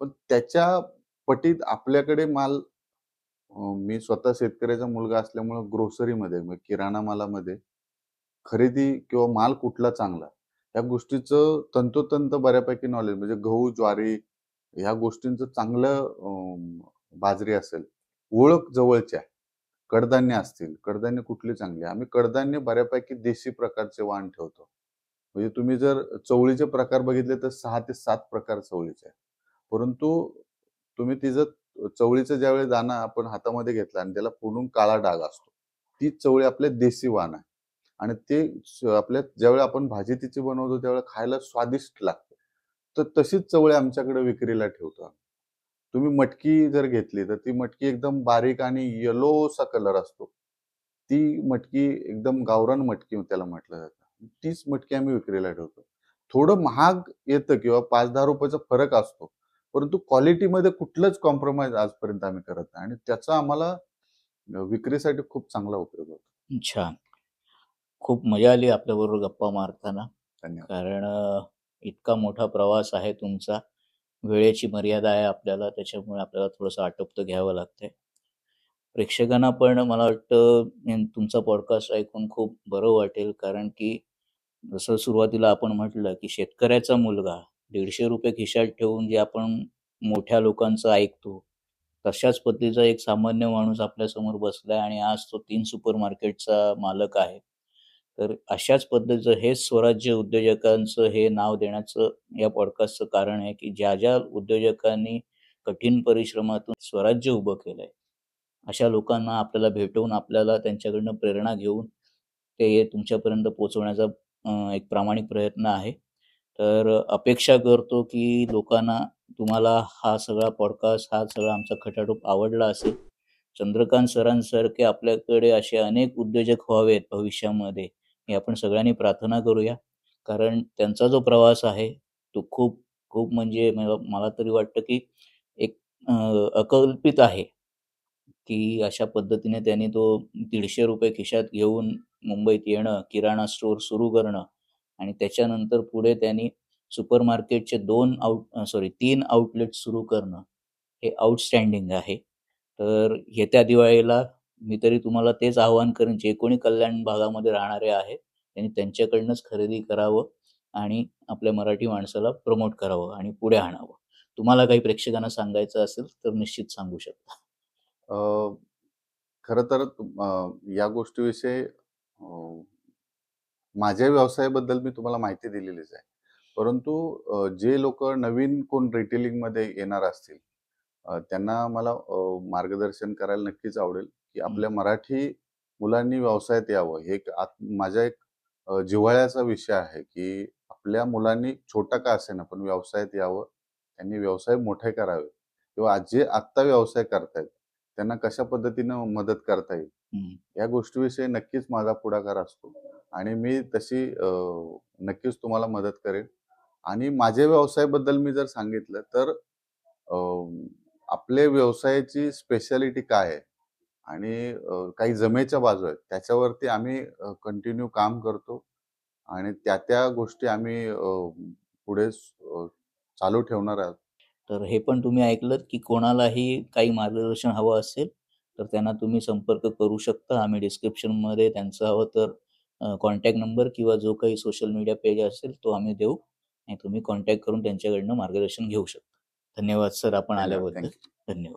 पण त्याच्या पटीत आपल्याकडे माल मी स्वतः शेतकऱ्याचा मुलगा असल्यामुळे ग्रोसरीमध्ये किराणा मालामध्ये खरेदी किंवा माल कुठला चांगला या गोष्टीचं तंतोतंत बऱ्यापैकी नॉलेज म्हणजे गहू, ज्वारी ह्या गोष्टींचं चांगलं बाजरी असेल, ओळख जवळच्या कडधान्य असतील, कडधान्य कुठली चांगली आम्ही कडधान्य बऱ्यापैकी देशी प्रकारचे वाण ठेवतो. म्हणजे तुम्ही जर चवळीचे प्रकार बघितले तर 6 ते 7 प्रकार चवळीचे आहे. परंतु तुम्ही तिचं चवळीचं ज्यावेळी दाणा आपण हातामध्ये घेतला आणि त्याला पूर्ण काळा डाग असतो. ती चवळी आपले देशी वाण आहे आणि ते आपल्या ज्यावेळी आपण भाजी तिची बनवतो त्यावेळेला खायला स्वादिष्ट लागते. तर तशीच चवळी आमच्याकडे विक्रीला ठेवतो. तुम्ही मटकी जर घेतली तर ती मटकी एकदम बारीक आणि येलोसा कलर असतो. ती मटकी एकदम गावरान मटकी त्याला म्हटलं जातं. तीच मटकी आम्ही विक्रीला ठेवतो. थोडं महाग येतं किंवा ₹5-10 चा फरक असतो. परंतु क्वालिटीमध्ये कुठलंच कॉम्प्रोमाईज आजपर्यंत आम्ही करत नाही आणि त्याचा आम्हाला विक्रीसाठी खूप चांगला उपयोग होतो. छान. खूप मजा आली आपल्याबरोबर गप्पा मारताना. धन्यवाद. कारण इतका मोठा प्रवास आहे तुमचा. वेळेची मर्यादा आहे आपल्याला, त्याच्यामुळे आपल्याला थोडंसं आटोपतं घ्यावं लागतंय. प्रेक्षकांना पण मला वाटतं तुमचा पॉडकास्ट ऐकून खूप बरं वाटेल, कारण की जसं सुरुवातीला आपण म्हटलं, की शेतकऱ्याचा मुलगा ₹150 खिशात ठेवून जे आपण मोठ्या लोकांचं ऐकतो, तशाच पद्धतीचा एक सामान्य माणूस आपल्यासमोर बसलाय आणि आज तो 3 सुपर मार्केटचा मालक आहे. तर अशाच पद्धतीचं हेच स्वराज्य उद्योजकांचं हे नाव देण्याचं या पॉडकास्टचं कारण आहे, की ज्या उद्योजकांनी कठीण परिश्रमातून स्वराज्य उभं केलंय, अशा लोकांना आपल्याला भेटून आपल्याला त्यांच्याकडनं प्रेरणा घेऊन ते तुमच्यापर्यंत पोहोचवण्याचा एक प्रामाणिक प्रयत्न आहे. तर अपेक्षा करतो की लोकांना तुम्हाला हा सगळा पॉडकास्ट, हा सगळा आमचा खटाटोप आवडला असेल. चंद्रकांत सरांसारखे आपल्याकडे असे अनेक उद्योजक व्हावेत भविष्यामध्ये, हे आपण सगळ्यांनी प्रार्थना करूया. कारण त्यांचा जो प्रवास आहे, तो खूप खूप म्हणजे मला तरी वाटतं की एक अकल्पित आहे. की अशा पद्धतीने त्यांनी तो ₹150 खिशात घेऊन मुंबईत येणं, किराणा स्टोअर सुरू करणं आणि त्याच्यानंतर पुढे त्यांनी सुपर मार्केटचे 3 आउटलेट सुरू करणं, हे आउटस्टँडिंग आहे. तर येत्या दिवाळीला मी तरी तुम्हाला तेच आवाहन करेन, जे कोणी कल्याण भागामध्ये राहणारे आहेत, त्यांनी त्यांच्याकडनंच खरेदी करावं आणि आपल्या मराठी माणसाला प्रमोट करावं आणि पुढे आणावं. तुम्हाला काही प्रेक्षकांना सांगायचं असेल तर निश्चित सांगू शकता. खरं तर या गोष्टीविषयी माझ्या व्यवसायाबद्दल मी तुम्हाला माहिती दिलेलीच आहे. परंतु जे लोक नवीन कोण रिटेलिंगमध्ये येणार असतील, त्यांना मला मार्गदर्शन करायला नक्कीच आवडेल, की आपल्या मराठी मुलांनी व्यवसायात यावं. हे माझा एक जिव्हाळ्याचा विषय आहे, की आपल्या मुलांनी छोटा का असेना पण व्यवसायात यावं. त्यांनी व्यवसाय मोठे करावे किंवा जे आत्ता व्यवसाय करतायत, त्यांना कशा पद्धतीनं मदत करता येईल, या गोष्टीविषयी नक्कीच माझा पुढाकार असतो आणि मी तशी नक्कीच तुम्हाला मदत करेन. आणि माझ्या व्यवसायाबद्दल मी जर सांगितलं तर आपल्या व्यवसायाची स्पेशालिटी काय आहे आणि काही जमेच्या बाजू आहेत त्याच्यावरती आम्ही कंटिन्यू काम करतो आणि त्या गोष्टी आम्ही पुढे चालू ठेवणार आहोत. तर हे पण तुम्ही ऐकलत, की कोणालाही काही मार्गदर्शन हवं असेल, तर त्यांना तुम्ही संपर्क करू शकता. आम्ही डिस्क्रिप्शनमध्ये त्यांचं हवं तर कॉन्टॅक्ट नंबर किंवा जो काही सोशल मीडिया पेज असेल तो आम्ही देऊ आणि तुम्ही कॉन्टॅक्ट करून त्यांच्याकडनं मार्गदर्शन घेऊ शकता. धन्यवाद सर आपण धन्यवाद. आल्याबद्दल. थँक्यू. धन्यवाद.